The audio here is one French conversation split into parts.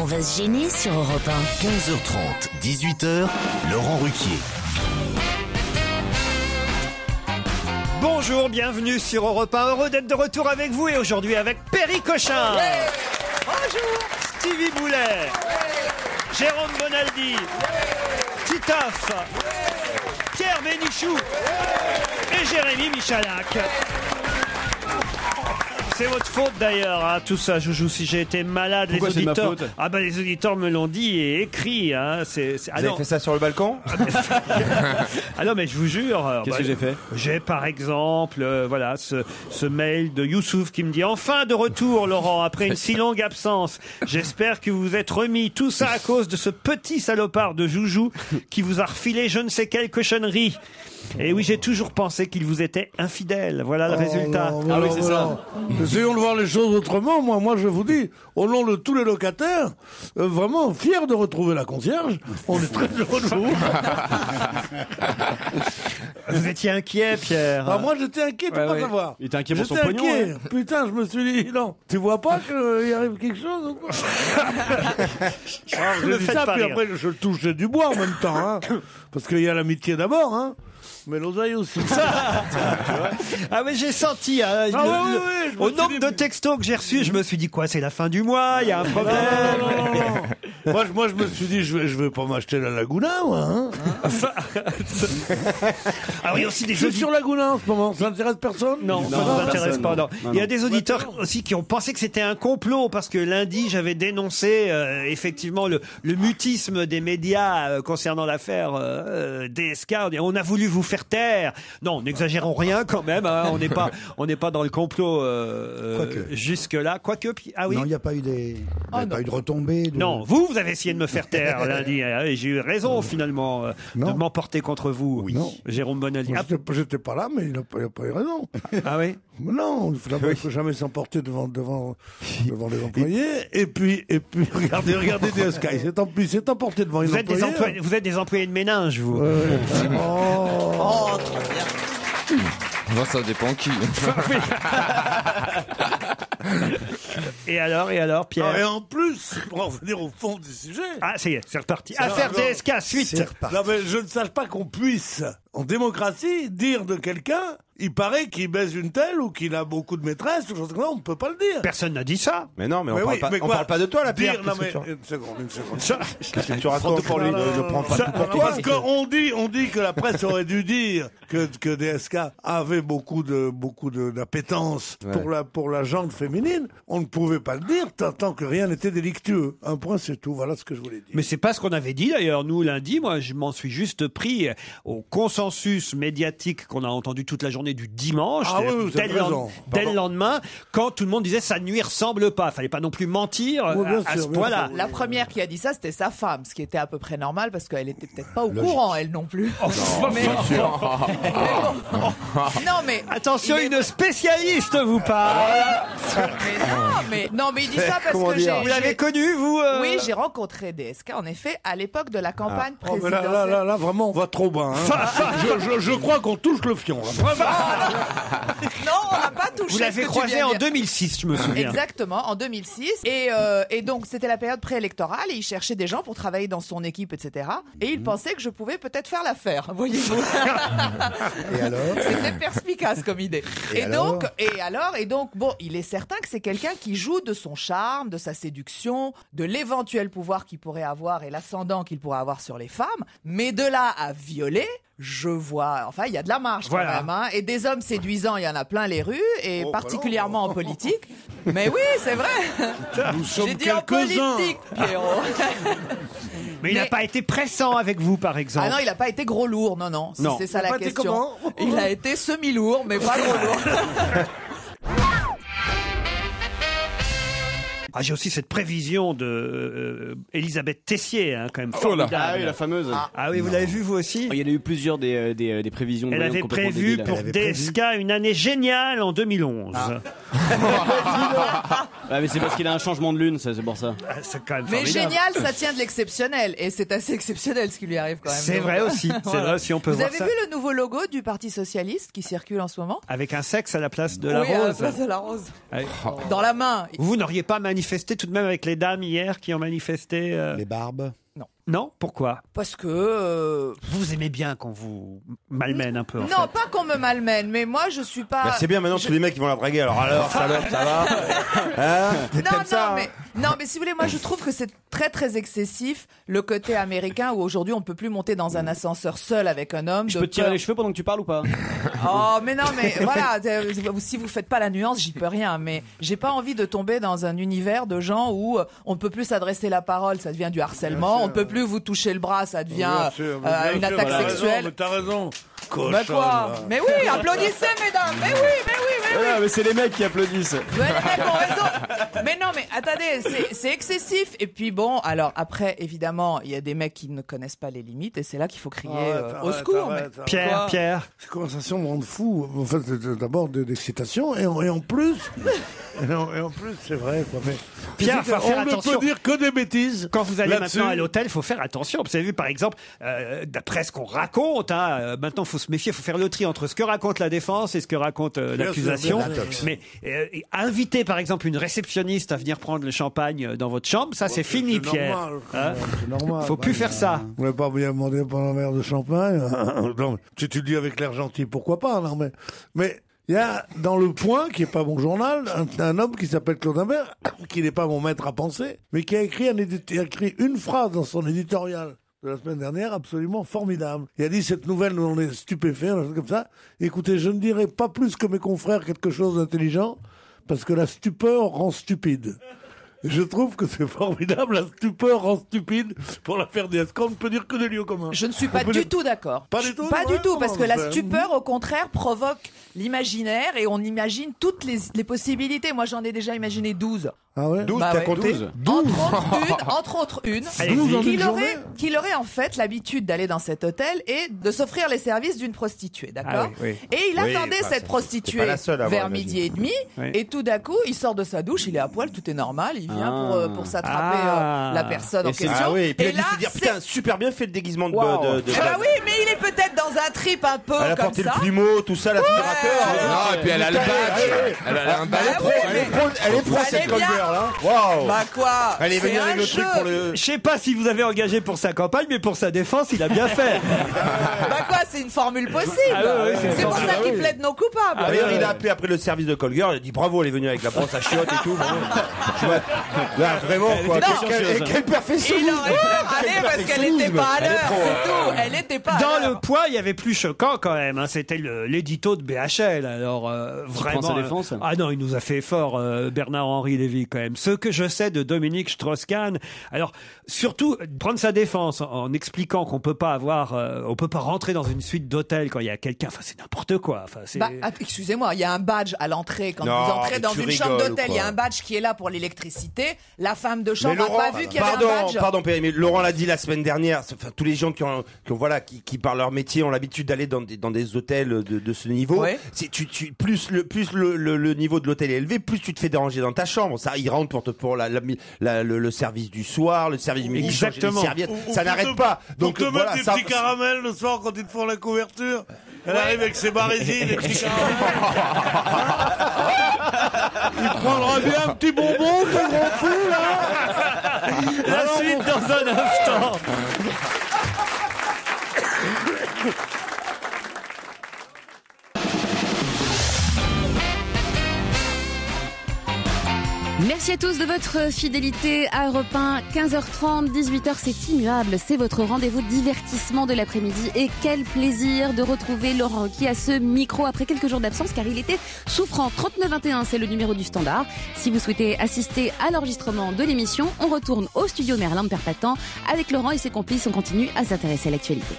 va se gêner sur Europe 1. 15h30, 18h, Laurent Ruquier. Bonjour, bienvenue sur Europe 1. Heureux d'être de retour avec vous et aujourd'hui avec Perry Cochin. Ouais. Bonjour. Stevie Boulet. Ouais. Jérôme Bonaldi. Ouais. Titoff. Ouais. Pierre Bénichou. Ouais. Et Jérémy Michalak. C'est votre faute d'ailleurs, hein, tout ça, Joujou. Si j'ai été malade, pourquoi les auditeurs. C'est ma faute les auditeurs me l'ont dit et écrit. Hein, Vous avez fait ça sur le balcon? Ah non, mais je vous jure. Qu'est-ce que j'ai fait? J'ai par exemple, voilà, ce mail de Youssouf qui me dit: enfin de retour, Laurent, après une si longue absence. J'espère que vous vous êtes remis. Tout ça à cause de ce petit salopard de Joujou qui vous a refilé je ne sais quelle cochonnerie. Et oui, j'ai toujours pensé qu'il vous était infidèle. Voilà le résultat. Non, oui, c'est ça. Essayons de voir les choses autrement. Moi, je vous dis, au nom de tous les locataires, vraiment fiers de retrouver la concierge. On est très heureux de vous. Vous étiez inquiet, Pierre? Moi, j'étais inquiet de pas savoir. Il était inquiet pour son J'étais pognon. inquiet. Putain, je me suis dit, non, tu vois pas qu'il arrive quelque chose ou quoi? Je dis ça, puis après, je touchais du bois en même temps, hein. Parce qu'il y a l'amitié d'abord, hein. Mais l'oseille aussi. Ah mais j'ai senti, hein, au nombre de textos que j'ai reçus, je me suis dit quoi, c'est la fin du mois, il y a un problème. Non. Moi, je me suis dit, je vais pas m'acheter la Laguna, moi. Hein. Ah oui, aussi des Je suis sur Laguna en ce moment, ça n'intéresse personne? Non, ça ne m'intéresse pas. Non. Il y a des auditeurs aussi qui ont pensé que c'était un complot parce que lundi j'avais dénoncé effectivement le mutisme des médias concernant l'affaire DSK. On a voulu vous faire taire. Non, n'exagérons rien quand même. Hein. On n'est pas dans le complot jusque là. Quoique, ah oui. Non, il n'y a pas eu pas eu de retombées. Non, vous avez essayé de me faire taire lundi. Et j'ai eu raison finalement de m'emporter contre vous. Oui. Non. Jérôme Bonaldi. J'étais pas là, mais il n'a pas eu raison. Ah oui. Non, il ne faut jamais s'emporter devant les employés. Et puis regardez DSK, il s'est emporté devant les employés. Vous êtes des employés de ménage, vous. Oh, trop bien. Moi, ça dépend qui. Et alors, Pierre? Et en plus, pour en venir au fond du sujet. Ah, ça y est, c'est reparti. Affaire DSK, suite. Non, mais je ne sache pas qu'on puisse, en démocratie, dire de quelqu'un, il paraît qu'il baise une telle ou qu'il a beaucoup de maîtresses, ou chose comme ça, on ne peut pas le dire. Personne n'a dit ça. Mais non, mais on parle pas de toi, là, Pierre. Non, mais une seconde. Qu'est-ce que tu racontes pour lui? Ne prends pas tout pour toi. Parce qu'on dit que la presse aurait dû dire que DSK avait beaucoup d'appétence pour la gente féminine. On ne pouvait pas le dire tant que rien n'était délictueux. Un point, c'est tout. Voilà ce que je voulais dire. Mais c'est pas ce qu'on avait dit d'ailleurs, nous, lundi. Moi, je m'en suis juste pris au consensus médiatique qu'on a entendu toute la journée du dimanche, dès le lendemain, quand tout le monde disait ça ne lui ressemble pas. Fallait pas non plus mentir à ce point-là. La première qui a dit ça, c'était sa femme, ce qui était à peu près normal parce qu'elle était peut-être pas au courant, elle non plus. Non, mais attention, une spécialiste vous parle. Mais il dit ça parce que vous l'avez connu, vous? Oui, j'ai rencontré DSK en effet à l'époque de la campagne mais présidentielle. là, vraiment, on va trop bas. Hein. je crois qu'on touche le fion. Là. Non, on n'a pas touché. Vous l'avez croisé en 2006, je me souviens. Exactement, en 2006. Et donc, c'était la période préélectorale et il cherchait des gens pour travailler dans son équipe, etc. Et il pensait que je pouvais peut-être faire l'affaire, voyez-vous. Et alors? C'était perspicace comme idée. Et donc, bon, il est certain que c'est quelqu'un qui joue de son charme, de sa séduction, de l'éventuel pouvoir qu'il pourrait avoir et l'ascendant qu'il pourrait avoir sur les femmes. Mais de là à violer, je vois, enfin, il y a de la marge quand même, hein. Et des hommes séduisants, il y en a plein les rues, et particulièrement en politique. Mais oui, c'est vrai. Nous sommes J'ai dit en politique, Pierrot. Mais il n'a pas été pressant avec vous, par exemple. Ah non, il n'a pas été gros lourd, non. C'est ça la question. Il a été semi-lourd, mais pas gros lourd. Ah, j'ai aussi cette prévision de Elisabeth Tessier, hein, quand même formidable. Ah oui, la fameuse. Ah oui, vous l'avez vu vous aussi? Il y en a eu plusieurs des prévisions. Elle avait prévu pour DSK une année géniale en 2011. Mais c'est parce qu'il a un changement de lune, c'est pour ça. C'est quand même mais formidable. génial, ça tient de l'exceptionnel. Et c'est assez exceptionnel ce qui lui arrive quand même. C'est vrai aussi. C'est vrai aussi, on peut voir ça. Vous avez vu le nouveau logo du Parti Socialiste qui circule en ce moment? Avec un sexe à la place de la rose. rose. À la place de la rose. Allez. Dans la main. Vous n'auriez pas manifesté manifesté tout de même avec les dames hier qui ont manifesté Les barbes. Non, pourquoi? Parce que... Vous aimez bien qu'on vous malmène un peu, en Non, fait. pas qu'on me malmène, mais moi je suis pas... C'est bien maintenant tous les mecs qui vont la draguer. Alors salope, ça va hein? Non, mais si vous voulez, moi je trouve que c'est très très excessif le côté américain où aujourd'hui on peut plus monter dans un ascenseur seul avec un homme. Je peux te tirer les cheveux pendant que tu parles ou pas? Oh, mais non, mais voilà, si vous faites pas la nuance, j'y peux rien. Mais j'ai pas envie de tomber dans un univers de gens où on ne peut plus s'adresser la parole, ça devient du harcèlement. On ne peut plus vous toucher le bras, ça devient une attaque sexuelle. T'as raison. Bah quoi? Mais oui, applaudissez, mesdames. Mais oui. Mais c'est les mecs qui applaudissent. Ouais, les mecs ont raison. Mais non, mais attendez, c'est excessif. Et puis bon, alors après, évidemment, il y a des mecs qui ne connaissent pas les limites et c'est là qu'il faut crier au secours. Pierre. Ces conversations me rendent fou. En fait, d'abord d'excitation et en plus, c'est vrai. Quoi. Mais Pierre, faut faire attention. On ne peut dire que des bêtises. Quand vous allez là-dessus. maintenant à l'hôtel, il faut faire attention. Vous avez vu, par exemple, d'après ce qu'on raconte, maintenant, il faut se méfier, il faut faire le tri entre ce que raconte la défense et ce que raconte l'accusation. Mais inviter, par exemple, une réceptionniste à venir prendre le champagne dans votre chambre, ça, c'est fini, Pierre. C'est normal. Faut plus faire ça. Vous n'avez pas bien demandé pour un verre de champagne. Non, si tu le dis avec l'air gentil, pourquoi pas, non, mais il y a dans Le Point, qui n'est pas mon journal, un homme qui s'appelle Claude Imbert, qui n'est pas mon maître à penser, mais qui a écrit une phrase dans son éditorial de la semaine dernière absolument formidable. Il a dit: cette nouvelle, nous on est stupéfaits, comme ça. Écoutez, je ne dirai pas plus que mes confrères quelque chose d'intelligent, parce que la stupeur rend stupide. Je trouve que c'est formidable, la stupeur rend stupide pour l'affaire DSK. On ne peut dire que des lieux communs. Je ne suis pas du tout d'accord. Pas du tout. Pas du tout, parce que la stupeur, au contraire, provoque l'imaginaire et on imagine toutes les possibilités. Moi, j'en ai déjà imaginé 12. Ah ouais? 12, t'as compté? 12. Entre autres une, 12 en une qu'il aurait en fait l'habitude d'aller dans cet hôtel et de s'offrir les services d'une prostituée, d'accord? Et il attendait cette prostituée vers midi et demi, et tout d'un coup, il sort de sa douche, il est à poil, tout est normal, il vient pour s'attraper la personne en question. Ah oui, et puis et il a dû se dire, putain, super bien fait le déguisement de Ah bah oui, mais il est peut-être dans un trip un peu elle a comme porté ça. le plumeau, tout ça, l'aspirateur. Non, et puis elle a le badge. Elle a un badge. Elle est pro cette Goldberg là. Waouh. Bah quoi? Elle est venue avec le truc pour le. Je sais pas si vous avez engagé pour sa campagne, mais pour sa défense, il a bien fait. Bah quoi, c'est une formule possible. C'est pour ça qu'il plaide non coupable. D'ailleurs, il a appelé après le service de Colgate, il a dit bravo, elle est venue avec la brosse à chiottes et tout. Là, vraiment, quoi. Quelle perfection. Il aurait pu aller parce qu'elle n'était pas à l'heure, c'est tout. Elle n'était pas à l'heure. Dans Le Point, il y avait plus choquant quand même. C'était l'édito de BHL. Alors vraiment. Ah non, il nous a fait fort, Bernard-Henri Lévy quand même. Ce que je sais de Dominique Strauss-Kahn. Alors surtout prendre sa défense en expliquant qu'on peut pas on peut pas rentrer dans une suite d'hôtel quand il y a quelqu'un. Enfin, c'est n'importe quoi. Enfin, excusez-moi, il y a un badge à l'entrée quand vous entrez dans une chambre d'hôtel. Il y a un badge qui est là pour l'électricité. La femme de chambre n'a pas vu qu'il y avait un badge. Pardon, mais Laurent l'a dit la semaine dernière. Enfin, tous les gens qui par leur métier ont l'habitude d'aller dans des hôtels de ce niveau. Ouais. Plus le niveau de l'hôtel est élevé, plus tu te fais déranger dans ta chambre. Ça, ils rentrent pour le service du soir, le service du midi. Exactement. Ça n'arrête pas. Donc te mettre des petits caramels le soir quand ils te font la couverture. Elle arrive avec ses barésies, les petits caramels. Il prendra bien un petit bonbon, ce gros fou, là. La suite dans un instant. Merci à tous de votre fidélité à Europe 1. 15h30, 18h, c'est immuable. C'est votre rendez-vous de divertissement de l'après-midi. Et quel plaisir de retrouver Laurent Ruquier à ce micro après quelques jours d'absence car il était souffrant. 3921, c'est le numéro du standard. Si vous souhaitez assister à l'enregistrement de l'émission, on retourne au studio Merlin de Perpatan. Avec Laurent et ses complices, on continue à s'intéresser à l'actualité.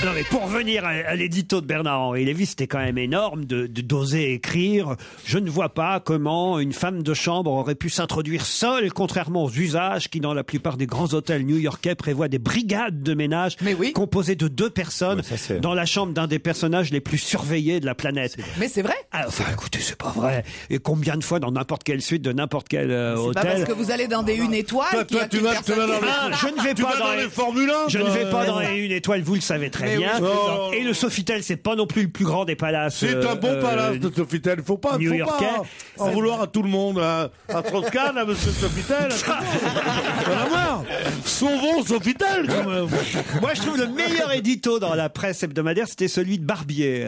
Non mais pour revenir à l'édito de Bernard-Henri Lévy, c'était quand même énorme d'oser écrire « Je ne vois pas comment une femme de chambre aurait pu s'introduire seule, contrairement aux usages qui, dans la plupart des grands hôtels new-yorkais, prévoient des brigades de ménage composées de 2 personnes dans la chambre d'un des personnages les plus surveillés de la planète. » Mais c'est vrai. Enfin écoutez, c'est pas vrai. Et combien de fois dans n'importe quelle suite de n'importe quel hôtel. C'est pas parce que vous allez dans des 1 étoile je ne vais pas dans les Formule 1. Je ne vais pas dans les 1 étoile, vous le savez très bien. très bien. Non. Et le Sofitel, c'est pas non plus le plus grand des palaces. C'est un bon palace de Sofitel. Il faut pas en vouloir à tout le monde. À Strauss-Kahn, à Monsieur Sofitel. Sauvons Sofitel, quand même. Moi, je trouve le meilleur édito dans la presse hebdomadaire, c'était celui de Barbier,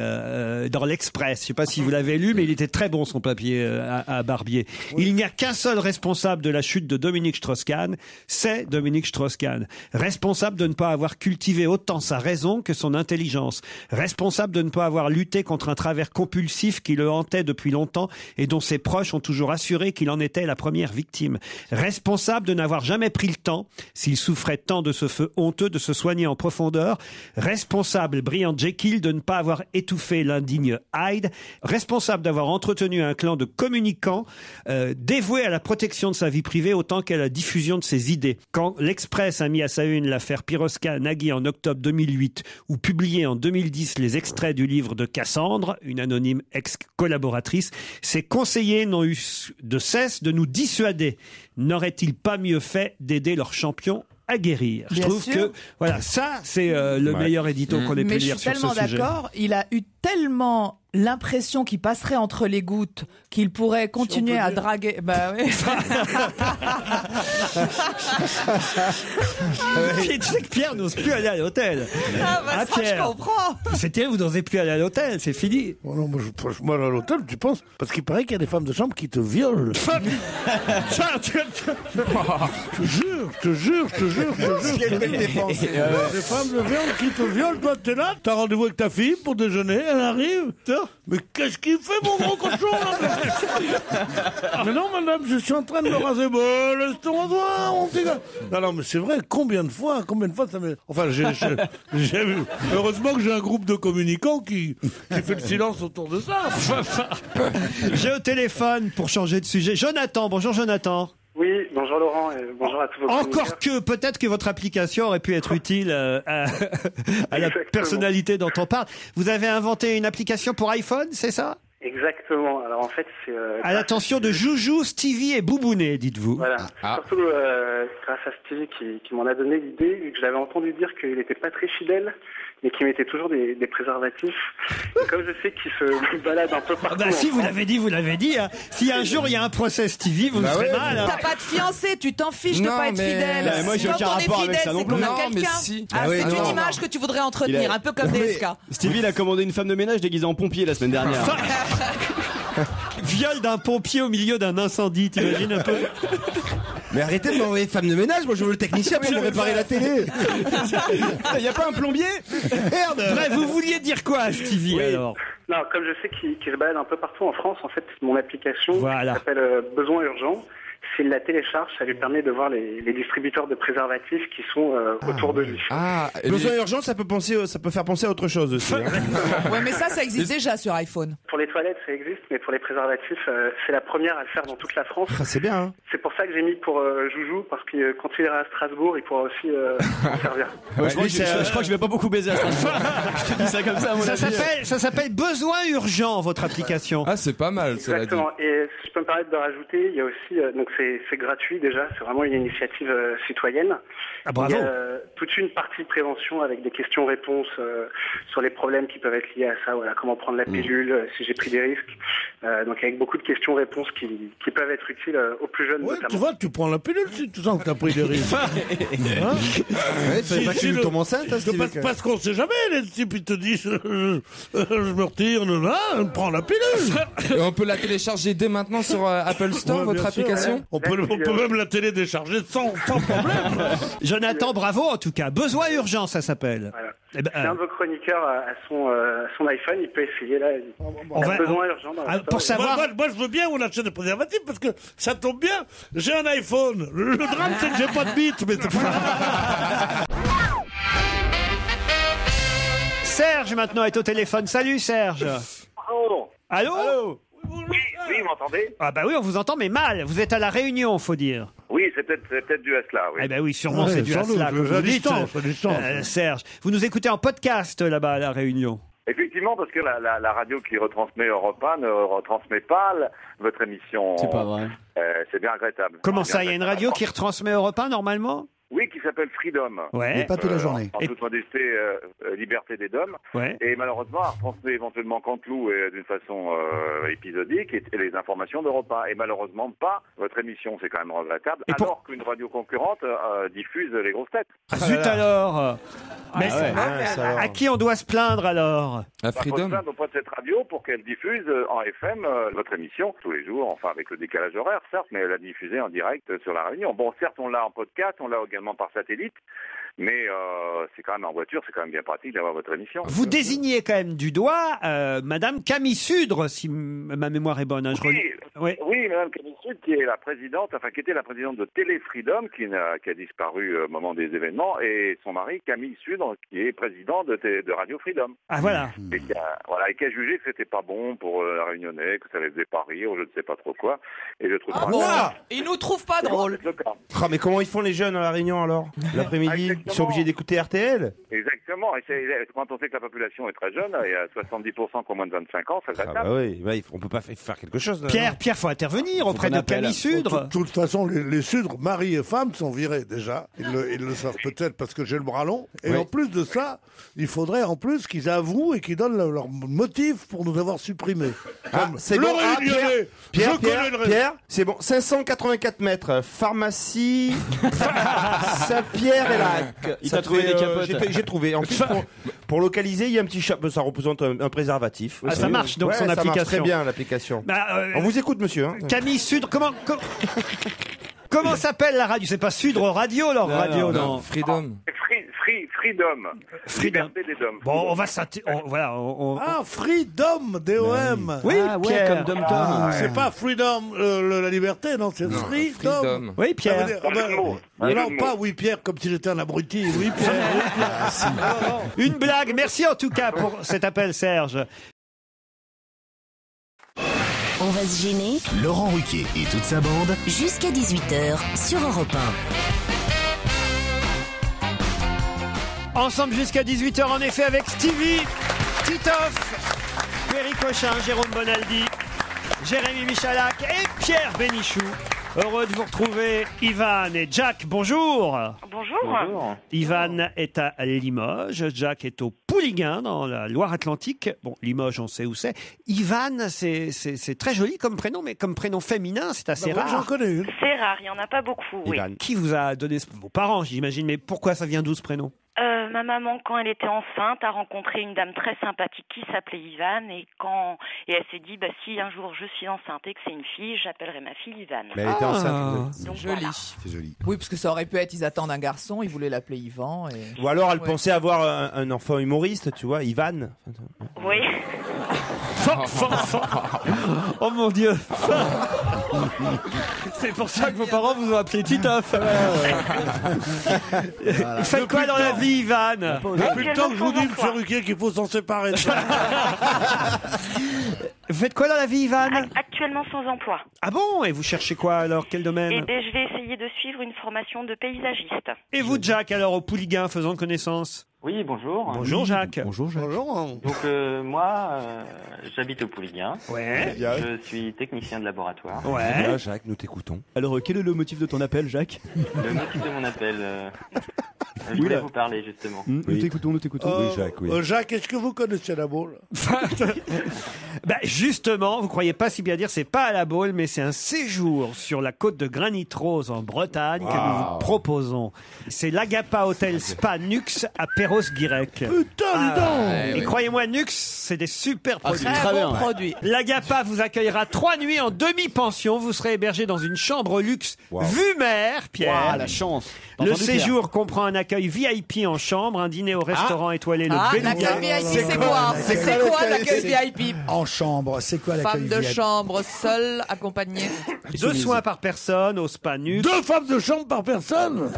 dans l'Express. Je sais pas si vous l'avez lu, mais il était très bon, son papier à Barbier. Oui. Il n'y a qu'un seul responsable de la chute de Dominique Strauss-Kahn, c'est Dominique Strauss-Kahn. Responsable de ne pas avoir cultivé autant sa raison que son intelligence. Responsable de ne pas avoir lutté contre un travers compulsif qui le hantait depuis longtemps et dont ses proches ont toujours assuré qu'il en était la première victime. Responsable de n'avoir jamais pris le temps, s'il souffrait tant de ce feu honteux, de se soigner en profondeur. Responsable, brillant Jekyll, de ne pas avoir étouffé l'indigne Hyde. Responsable d'avoir entretenu un clan de communicants dévoués à la protection de sa vie privée autant qu'à la diffusion de ses idées. Quand l'Express a mis à sa une l'affaire Piroska-Nagui en octobre 2008 ou publié en 2010 les extraits du livre de Cassandre, une anonyme ex-collaboratrice, ses conseillers n'ont eu de cesse de nous dissuader. N'aurait-il pas mieux fait d'aider leur champion à guérir? Je trouve que voilà, ça c'est le meilleur édito qu'on ait pu lire sur ce sujet. Mais je suis tellement d'accord, il a eu tellement l'impression qu'il passerait entre les gouttes, qu'il pourrait continuer à draguer. Bah oui. Tu sais que Pierre n'ose plus aller à l'hôtel. Ça, Pierre, je comprends. C'était vous n'osez plus aller à l'hôtel, c'est fini. Oh non, moi à l'hôtel, tu penses? Parce qu'il paraît qu'il y a des femmes de chambre qui te violent. Je te jure. Quelle belle défense. Des femmes de viande qui te violent, toi t'es là, t'as rendez-vous avec ta fille pour déjeuner, elle arrive. Mais qu'est-ce qu'il fait, mon gros cochon là? Mais non, madame, je suis en train de me raser. Bon, laisse-toi voir, mon petit gars. Non, mais c'est vrai, combien de fois ça m'est... Enfin, j'ai vu. Heureusement que j'ai un groupe de communicants qui fait le silence autour de ça. J'ai au téléphone, pour changer de sujet, Jonathan. Bonjour, Jonathan. Oui, bonjour Laurent et bonjour à tous vos Encore que, peut-être que votre application aurait pu être utile à la personnalité dont on parle. Vous avez inventé une application pour iPhone, c'est ça? Exactement. Alors en fait, c'est... à l'attention de Joujou, Stevie et Boubounet, dites-vous. Voilà. Surtout grâce à Stevie qui m'en a donné l'idée, vu que j'avais entendu dire qu'il n'était pas très fidèle, mais qui mettait toujours des préservatifs. Et comme je sais qu'il se balade un peu partout... Ah bah si, vous l'avez dit. Hein. Si un jour il y a un procès Stevie, vous serez mal. Hein. T'as pas de fiancé, tu t'en fiches de pas être fidèle. Bah, moi, j'ai aucun rapport avec ça non plus. Non, mais si. C'est une image que tu voudrais entretenir, un peu comme DSK. Stevie, il a commandé une femme de ménage déguisée en pompier la semaine dernière. Viol d'un pompier au milieu d'un incendie, t'imagines un peu? Mais arrêtez de m'envoyer femme de ménage, moi je veux le technicien pour me réparer la télé. Y a pas un plombier? Merde. Bref, vous vouliez dire quoi, Stevie, alors? Non, comme je sais qu'il se balade un peu partout en France, en fait, mon application qui s'appelle Besoin Urgent, s'il la télécharge, ça lui permet de voir les distributeurs de préservatifs qui sont autour de lui. Besoin urgent, ça peut faire penser à autre chose aussi. Hein. Ouais, mais ça existe déjà sur iPhone. Pour les toilettes, ça existe, mais pour les préservatifs, c'est la première à le faire dans toute la France. C'est bien. Hein. C'est pour ça que j'ai mis pour Joujou, parce que quand il ira à Strasbourg, il pourra aussi s'en servir. Ouais, je crois que je vais pas beaucoup baiser à Strasbourg. Je te dis ça comme ça, à mon avis. Ça s'appelle Besoin Urgent, votre application. Ah, c'est pas mal, ça. Exactement. Et si je peux me permettre de rajouter, il y a aussi, donc c'est gratuit déjà, c'est vraiment une initiative citoyenne. Ah, bravo. Il y a toute une partie de prévention avec des questions-réponses sur les problèmes qui peuvent être liés à ça. Voilà, comment prendre la pilule, si j'ai pris des risques. Donc avec beaucoup de questions-réponses qui peuvent être utiles aux plus jeunes notamment. Tu vois, tu prends la pilule si tu sens que tu as pris des risques. Tu tombes enceinte, parce qu'on sait jamais, les types ils te disent je me retire, prends la pilule. Et on peut la télécharger dès maintenant sur Apple Store, votre application. On peut même la télécharger sans problème. Jonathan, bravo en tout cas. Besoin urgent, ça s'appelle. Voilà. Si un de vos chroniqueurs a son iPhone, il peut essayer là. Il a besoin urgent dans la pour savoir. Moi, je veux bien on achète des préservatifs parce que ça tombe bien. J'ai un iPhone. Le drame, c'est que j'ai pas de bite. Mais Serge maintenant est au téléphone. Salut Serge. Allô. Oui, vous m'entendez? Ah bah oui, on vous entend, mais mal. Vous êtes à La Réunion, faut dire. Oui, c'est peut-être dû à cela, oui. Eh ben oui, sûrement c'est dû à cela. Serge, vous nous écoutez en podcast là-bas à La Réunion. Effectivement, parce que la radio qui retransmet Europe 1 ne retransmet pas votre émission. C'est pas vrai. C'est bien regrettable. Comment ça, il y a une radio qui retransmet Europe 1 normalement? Oui, qui s'appelle Freedom. Ouais. Mais pas toute la journée. En toute modesté, Liberté des Dômes. Ouais. Et malheureusement, elle retransmet éventuellement Canteloup et d'une façon épisodique et les informations d'Europe 1. Et malheureusement pas votre émission, c'est quand même regrettable. Alors qu'une radio concurrente diffuse les grosses têtes. Ah, zut alors. Mais alors. à qui on doit se plaindre alors? À Faut se Freedom. plaindre auprès de cette radio pour qu'elle diffuse en FM votre émission tous les jours, enfin avec le décalage horaire, certes, mais elle a diffusé en direct sur La Réunion. Bon, certes, on l'a en podcast, on l'a également par satellite, mais c'est quand même en voiture, c'est quand même bien pratique d'avoir votre émission. Vous désignez quand même du doigt Madame Camille Sudre, si ma mémoire est bonne. Hein, Oui, Madame Camille Sudre, qui est la présidente, qui était la présidente de Télé Freedom, qui a disparu au moment des événements, et son mari Camille Sudre, qui est président de Radio Freedom. Ah voilà. Et qui a jugé que c'était pas bon pour la Réunionnais, que ça les faisait pas rire, ou je ne sais pas trop quoi. Et je trouve Ils nous trouvent pas drôles. Ah, mais comment ils font les jeunes à La Réunion alors? L'après-midi, ils sont obligés d'écouter RTL? Exactement. Et quand on sait que la population est très jeune, il y a 70% qui ont moins de 25 ans, c'est Ah bah oui, on peut pas faire quelque chose. Pierre, faut intervenir auprès de Camille Sudre. De toute façon, les Sudres, mari et femme, sont virés déjà. Ils le savent peut-être parce que j'ai le bras long. Et en plus de ça, il faudrait en plus qu'ils avouent et qu'ils donnent leur motif pour nous avoir supprimés. C'est le bon. Réunionnais, Pierre, c'est bon. 584 mètres, pharmacie Saint-Pierre-et-Lac. Il t'a trouvé des capotes. J'ai trouvé. En plus, pour localiser, il y a un petit chapeau. Ça représente un préservatif. Ah, ça marche donc son ça application. marche très bien l'application. On vous écoute, monsieur. Hein. Camille Sudre, comment s'appelle la radio? C'est pas Sudre Radio, leur radio, non. Freedom. Freedom. Liberté des Dômes. Bon, on va Freedom, D-O-M. Oui, Pierre. comme Dom Tom. C'est pas Freedom, la liberté, non, c'est Freedom. Oui, Pierre. Ça veut dire, non, pas oui, Pierre, comme si j'étais un abruti. Oui, Pierre. Une blague. Merci en tout cas pour cet appel, Serge. On va se gêner. Laurent Ruquier et toute sa bande. Jusqu'à 18h sur Europe 1. Ensemble jusqu'à 18h en effet avec Stevie, Titoff, Perry Cochin, Jérôme Bonaldi, Jérémy Michalak et Pierre Bénichou. Heureux de vous retrouver, Ivan et Jack. Bonjour. Bonjour. Ivan est à Limoges, Jack est au Pouliguen dans la Loire-Atlantique. Bon, Limoges, on sait où c'est. Ivan, c'est très joli comme prénom, mais comme prénom féminin, c'est assez rare. J'en connais une. C'est rare, il n'y en a pas beaucoup, oui. Ivan. Qui vous a donné vos parents, j'imagine, mais pourquoi ça vient d'où ce prénom? Ma maman, quand elle était enceinte, a rencontré une dame très sympathique qui s'appelait Ivan et elle s'est dit, si un jour je suis enceinte et que c'est une fille, j'appellerai ma fille Ivan. Mais elle était enceinte. Donc, Joli. voilà. C'est joli. Oui, parce que ça aurait pu être, ils attendent un garçon, ils voulaient l'appeler Yvan. Et... Ou alors elle pensait avoir un enfant humoriste, tu vois, Ivan. Oui. Oh mon Dieu. C'est pour ça que vos parents vous ont appelé Titoff. Vous faites quoi dans la vie, Ivan? Depuis le temps que je vous dis, monsieur Ruquier, qu'il faut s'en séparer. Vous faites quoi dans la vie, Ivan? Actuellement sans emploi. Ah bon? Et vous cherchez quoi alors? Quel domaine? Et je vais essayer de suivre une formation de paysagiste. Et vous, Jack, alors au Pouliguen, faisons connaissance? Oui, bonjour. Bonjour, Jacques. Bonjour. Donc moi, j'habite au Pouliguen. Ouais. Je suis technicien de laboratoire. Ouais. Là, Jacques, nous t'écoutons. Alors, quel est le motif de ton appel, Jacques? Le motif de mon appel, je voulais vous parler justement. Nous t'écoutons. Oui, Jacques, oui. Jacques, est-ce que vous connaissez la Baule? Justement, vous croyez pas si bien dire, c'est pas à la Baule, mais c'est un séjour sur la côte de Granit Rose en Bretagne que nous vous proposons. C'est l'Agapa Hotel Spa Nux à Perros-Guirec. Putain, dis donc! Et croyez-moi, Nux, c'est des super produits. c'est très bien, ouais. produit. L'Agapa vous accueillera 3 nuits en demi-pension. Vous serez hébergé dans une chambre luxe vue mer, Pierre. Ah, la chance. Le Entendu, séjour comprend un accueil VIP en chambre, un dîner au restaurant étoilé le Beluga. L'accueil VIP, c'est quoi? C'est quoi l'accueil VIP? En chambre, c'est quoi l'accueil Femme de VIP? chambre, seule, accompagnée. 2 soins par personne au Spa Nux. 2 femmes de chambre par personne?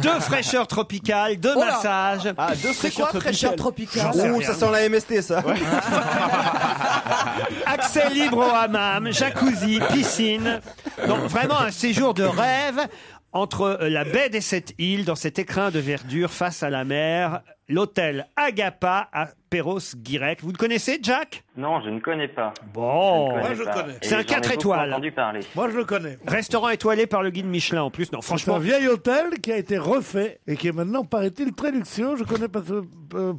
2 fraîcheurs tropicales, 2 Oh là. massages. Ah, deux C'est quoi fraîcheur tropicale? Oh, ça sent la MST, ça. Accès libre au hammam, jacuzzi, piscine. Donc vraiment un séjour de rêve entre la baie des 7 îles, dans cet écrin de verdure face à la mer. L'hôtel Agapa à Perros-Guirec. Vous le connaissez, Jack? Non, je ne connais pas. Bon, Moi, je connais. c'est un 4 étoiles. Entendu parler. Moi, je le connais. Restaurant étoilé par le guide Michelin en plus. Non, C'est franchement. un vieil hôtel qui a été refait et qui est maintenant, paraît-il, très luxueux. Je connais pas ce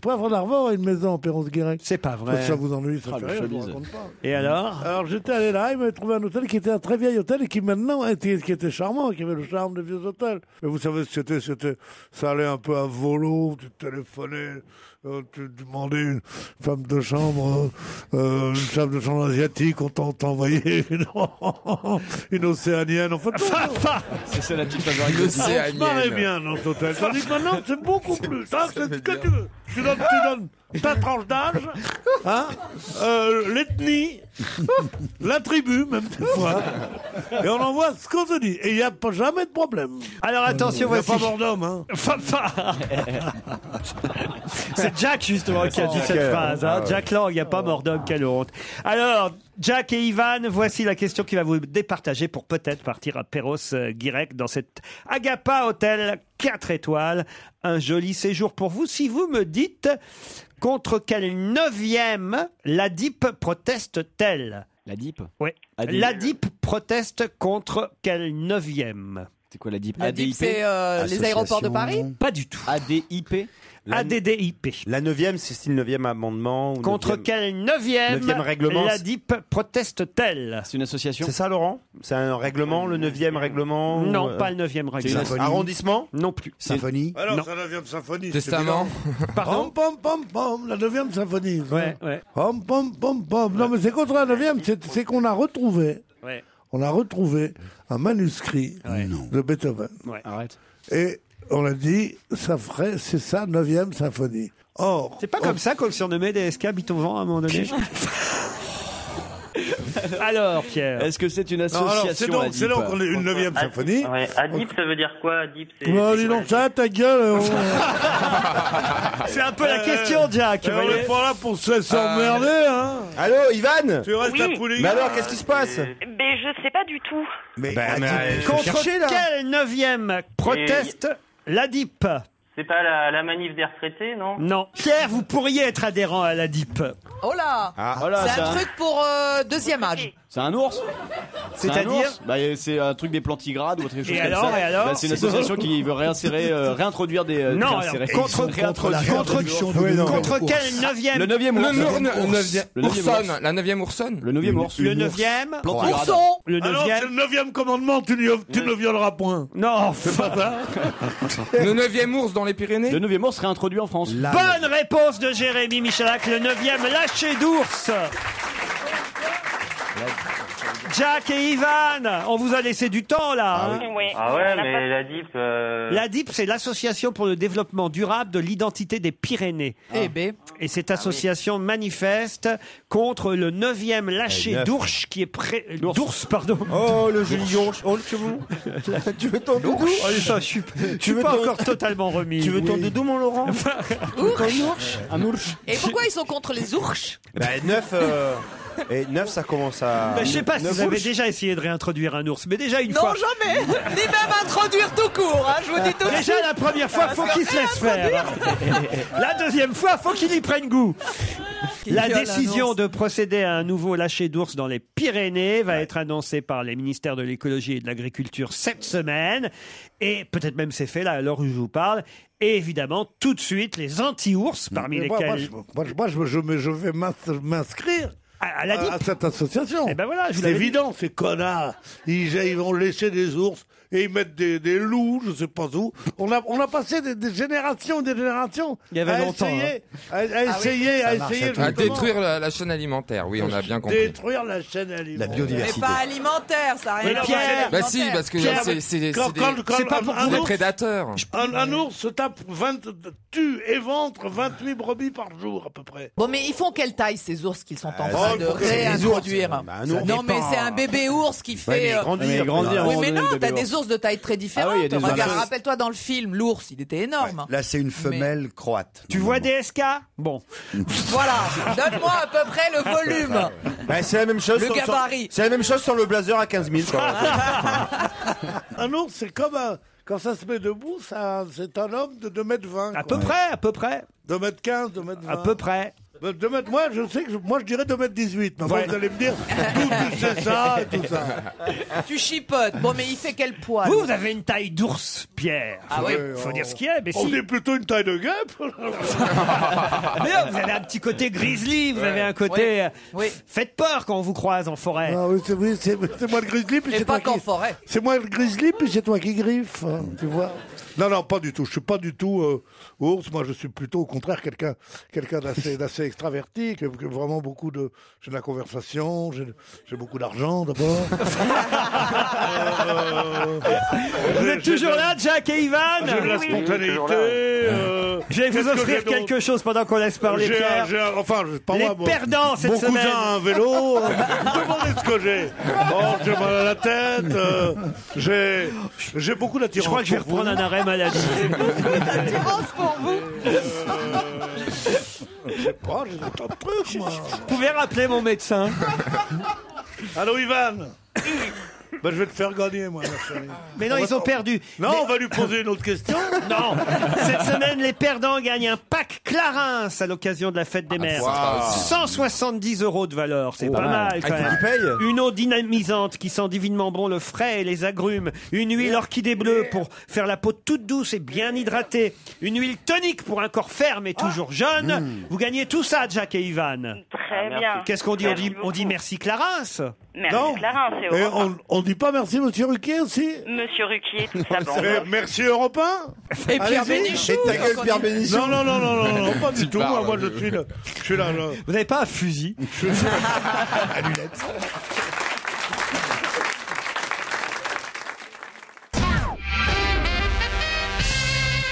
Poivre d'Arvor a une maison en Perros-Guirec. C'est pas vrai. Ça vous ennuie, ça fait le rien, je vous chemise. raconte pas. Et alors? Alors j'étais allé là, il m'avait trouvé un hôtel qui était un très vieil hôtel et qui maintenant qui était charmant, qui avait le charme des vieux hôtels. Mais vous savez, ça allait un peu à volo, tu téléphonais, tu demandais une femme de chambre, une femme de chambre asiatique, on t'envoyait une océanienne, en fait. C'est ça la petite favorite. On se marrait bien dans cet hôtel. Tandis que maintenant, c'est beaucoup plus. Ça, c'est ce que tu veux. Tu donnes ta tranche d'âge, hein, l'ethnie, la tribu, même des fois. Et on envoie ce qu'on te dit. Et il n'y a pas jamais de problème. Alors attention, Il n'y a voici. pas mort d'homme, hein. C'est Jack justement qui a dit cette phrase. Hein. Jack Lang, il n'y a pas mort d'homme, quelle honte. Alors, Jack et Ivan, voici la question qui va vous départager pour peut-être partir à Perros-Guirec dans cet Agapa Hôtel 4 étoiles. Un joli séjour pour vous. Si vous me dites contre quel 9e l'ADIP proteste-t-elle? La-DIP? Oui. L'ADIP proteste contre quel 9e? C'est quoi la DIP? La DIP, c'est les aéroports de Paris? Pas du tout. ADIP? ADDIP. La 9e, c'est style 9e amendement ou Contre 9e quel 9e règlement la DIP proteste-t-elle? C'est une association? C'est ça, Laurent? C'est un règlement, le 9e règlement? Non, pas le 9e règlement. Arrondissement? Non plus. Symphonie? Alors, Non. c'est la 9e symphonie. Testament. Pardon? Pom, pom, pom, pom, la 9e symphonie. Ouais, ouais. Pom, pom, pom, pom. Non, mais c'est contre la 9e, c'est qu'on a retrouvé. Ouais. On a retrouvé un manuscrit de Beethoven. Ouais. Arrête. Et on a dit, c'est ça, 9e symphonie. Or. C'est pas comme ça qu'on le surnommait DSK Beethoven à un moment donné. Alors, Pierre. Est-ce que c'est une Non, association? alors, c'est donc on est une 9e symphonie. Ouais, ADIP, ça veut dire quoi? ADIP, c'est. Bah, dis quoi, donc ça, ta gueule. C'est un peu la question, Jack. vous On voyez. est pas là pour s'emmerder, hein. Allô, Ivan? Tu restes à Pouliguen. Mais alors, qu'est-ce qui se passe? Mais je sais pas du tout. Mais Contre quel 9e proteste l'ADIP? C'est pas la manif des retraités, non? Non. Pierre, vous pourriez être adhérent à l'ADIP. Oh là Voilà, C'est un truc pour deuxième âge. C'est un ours? C'est-à-dire? C'est un truc des plantigrades ou autre chose Et comme alors, ça. et alors C'est une association qui veut réintroduire des. Non, réinsérer. alors, contre quel 9e? Le 9e ours. La 9e oursonne. Le 9e ours. Le 9e? Plantigrade. Le Alors, c'est 9e? le 9e commandement, tu ne violeras point. Non. C'est pas ça? Le 9e ours dans les Pyrénées. Le 9e ours réintroduit en France. Bonne réponse de Jérémy Michalak, le 9e lâcher d'ours. Jack et Ivan, on vous a laissé du temps là. Hein. Oui. Ah ouais, mais l'ADIP. L'ADIP, c'est l'Association pour le développement durable de l'identité des Pyrénées. Et cette association manifeste contre le 9e lâcher d'ours qui est prêt. D'ours, pardon. Oh, le joli ours. Oh, tu veux ton doudou? Je suis pas encore totalement remis. Tu veux ton doudou, mon Laurent? Un ours. Et pourquoi ils sont contre les ours? Bah, 9, et 9, ça commence à. Je sais pas si vous Neuf avez ours. déjà essayé de réintroduire un ours, mais déjà une Non, fois. jamais. Ni même introduire tout court, hein, je vous dis tout de suite. Déjà la première fois, faut qu'il se laisse faire. La deuxième fois, faut qu'il y prenne goût. La décision de procéder à un nouveau lâcher d'ours dans les Pyrénées va être annoncée par les ministères de l'écologie et de l'agriculture cette semaine. Et peut-être même c'est fait là à l'heure où je vous parle. Et évidemment, tout de suite, les anti-ours, parmi lesquels... Je vais m'inscrire à cette association. Eh ben voilà, je vous c'est l'avais dit. évident, ces connards. Ils vont lécher des ours et ils mettent des loups, je sais pas où. On a passé des générations et des générations Il y avait longtemps, à essayer À détruire la chaîne alimentaire, oui, on a bien compris. détruire la chaîne alimentaire. La biodiversité. Mais pas alimentaire, ça a rien à voir. Pierre, Bah si, parce que Pierre, c'est des c'est pas pour des prédateurs. Un ours se tape tue et ventre 28 brebis par jour à peu près. Bon, mais ils font quelle taille ces ours qu'ils sont en train de faut que les réintroduire? Bah, un ours. Non, mais c'est un bébé ours qui fait. grandir. Oui, mais non, t'as des ours de taille très différente. Ah oui, il y a des Regarde, ours. rappelle-toi dans le film, l'ours, il était énorme. Là, c'est une femelle croate. tu vois DSK? Bon. Voilà, donne-moi à peu près le volume. Bah, c'est la même chose. Le gabarit. C'est la même chose sur le blazer à 15 000. Quoi. Un ours, c'est comme quand ça se met debout, c'est un homme de 2,20 m. À peu près, à peu près. 2,15 m, 2,20 m. À peu près. 2 mètres, moi, je sais que je dirais 2,18 m. Ouais. Vous allez me dire d'où tu sais ça et tout ça. Tu chipotes. Bon, mais il fait quel poids? Vous avez une taille d'ours, Pierre. Ah oui. Faut dire ce qu'il y a. Mais On si. est plutôt une taille de guêpe. Mais non, vous avez un petit côté grizzly, vous avez un côté. Faites peur quand on vous croise en forêt. Ah oui, c'est moi le grizzly, puis Et c'est pas toi qu'en forêt. C'est moi le grizzly, puis c'est toi qui griffe, hein, tu vois. Non, pas du tout. Je suis pas du tout ours. Moi, je suis plutôt, au contraire, quelqu'un d'assez extraverti, qui a vraiment beaucoup de... J'ai de la conversation, j'ai beaucoup d'argent, d'abord. Vous êtes toujours là, Jack et Ivan? J'ai de la spontanéité. Je vais vous offrir quelque chose pendant qu'on laisse parler Pierre. Pas Les moi. perdants cette Mon semaine. cousin a un vélo. Demandez ce que j'ai. Oh, j'ai mal à la tête. J'ai beaucoup d'attirance. Je crois que je vais reprendre un arrêt maladie. Attirance pour vous. Je sais pas, j'ai des tas de trucs, moi. Vous pouvez rappeler mon médecin? Allô, Ivan. Ben, je vais te faire gagner, moi, ma chérie. Mais non, ils ont perdu. Non, on va lui poser une autre question. Non. Cette semaine, les perdants gagnent un pack Clarins à l'occasion de la fête des mères. wow. 170 € de valeur, c'est pas mal quand il faut même. qu'il paye. Une eau dynamisante qui sent divinement bon le frais et les agrumes. Une huile orchidée bleue pour faire la peau toute douce et bien hydratée. Une huile tonique pour un corps ferme et toujours jeune. Vous gagnez tout ça, Jack et Ivan. Très bien. Qu'est-ce qu'on dit? On dit merci Clarins. Merci Non. Clarins, c'est Et Europe 1. on dit pas merci, monsieur Ruquier, aussi. Monsieur Ruquier, tout ça bande. Merci, Europe 1. Et Pierre Allez-y. Bénichou. Et ta gueule, Pierre Bénichou. Non, pas du tout. Moi, je suis là. Vous n'avez pas un fusil? À lunettes.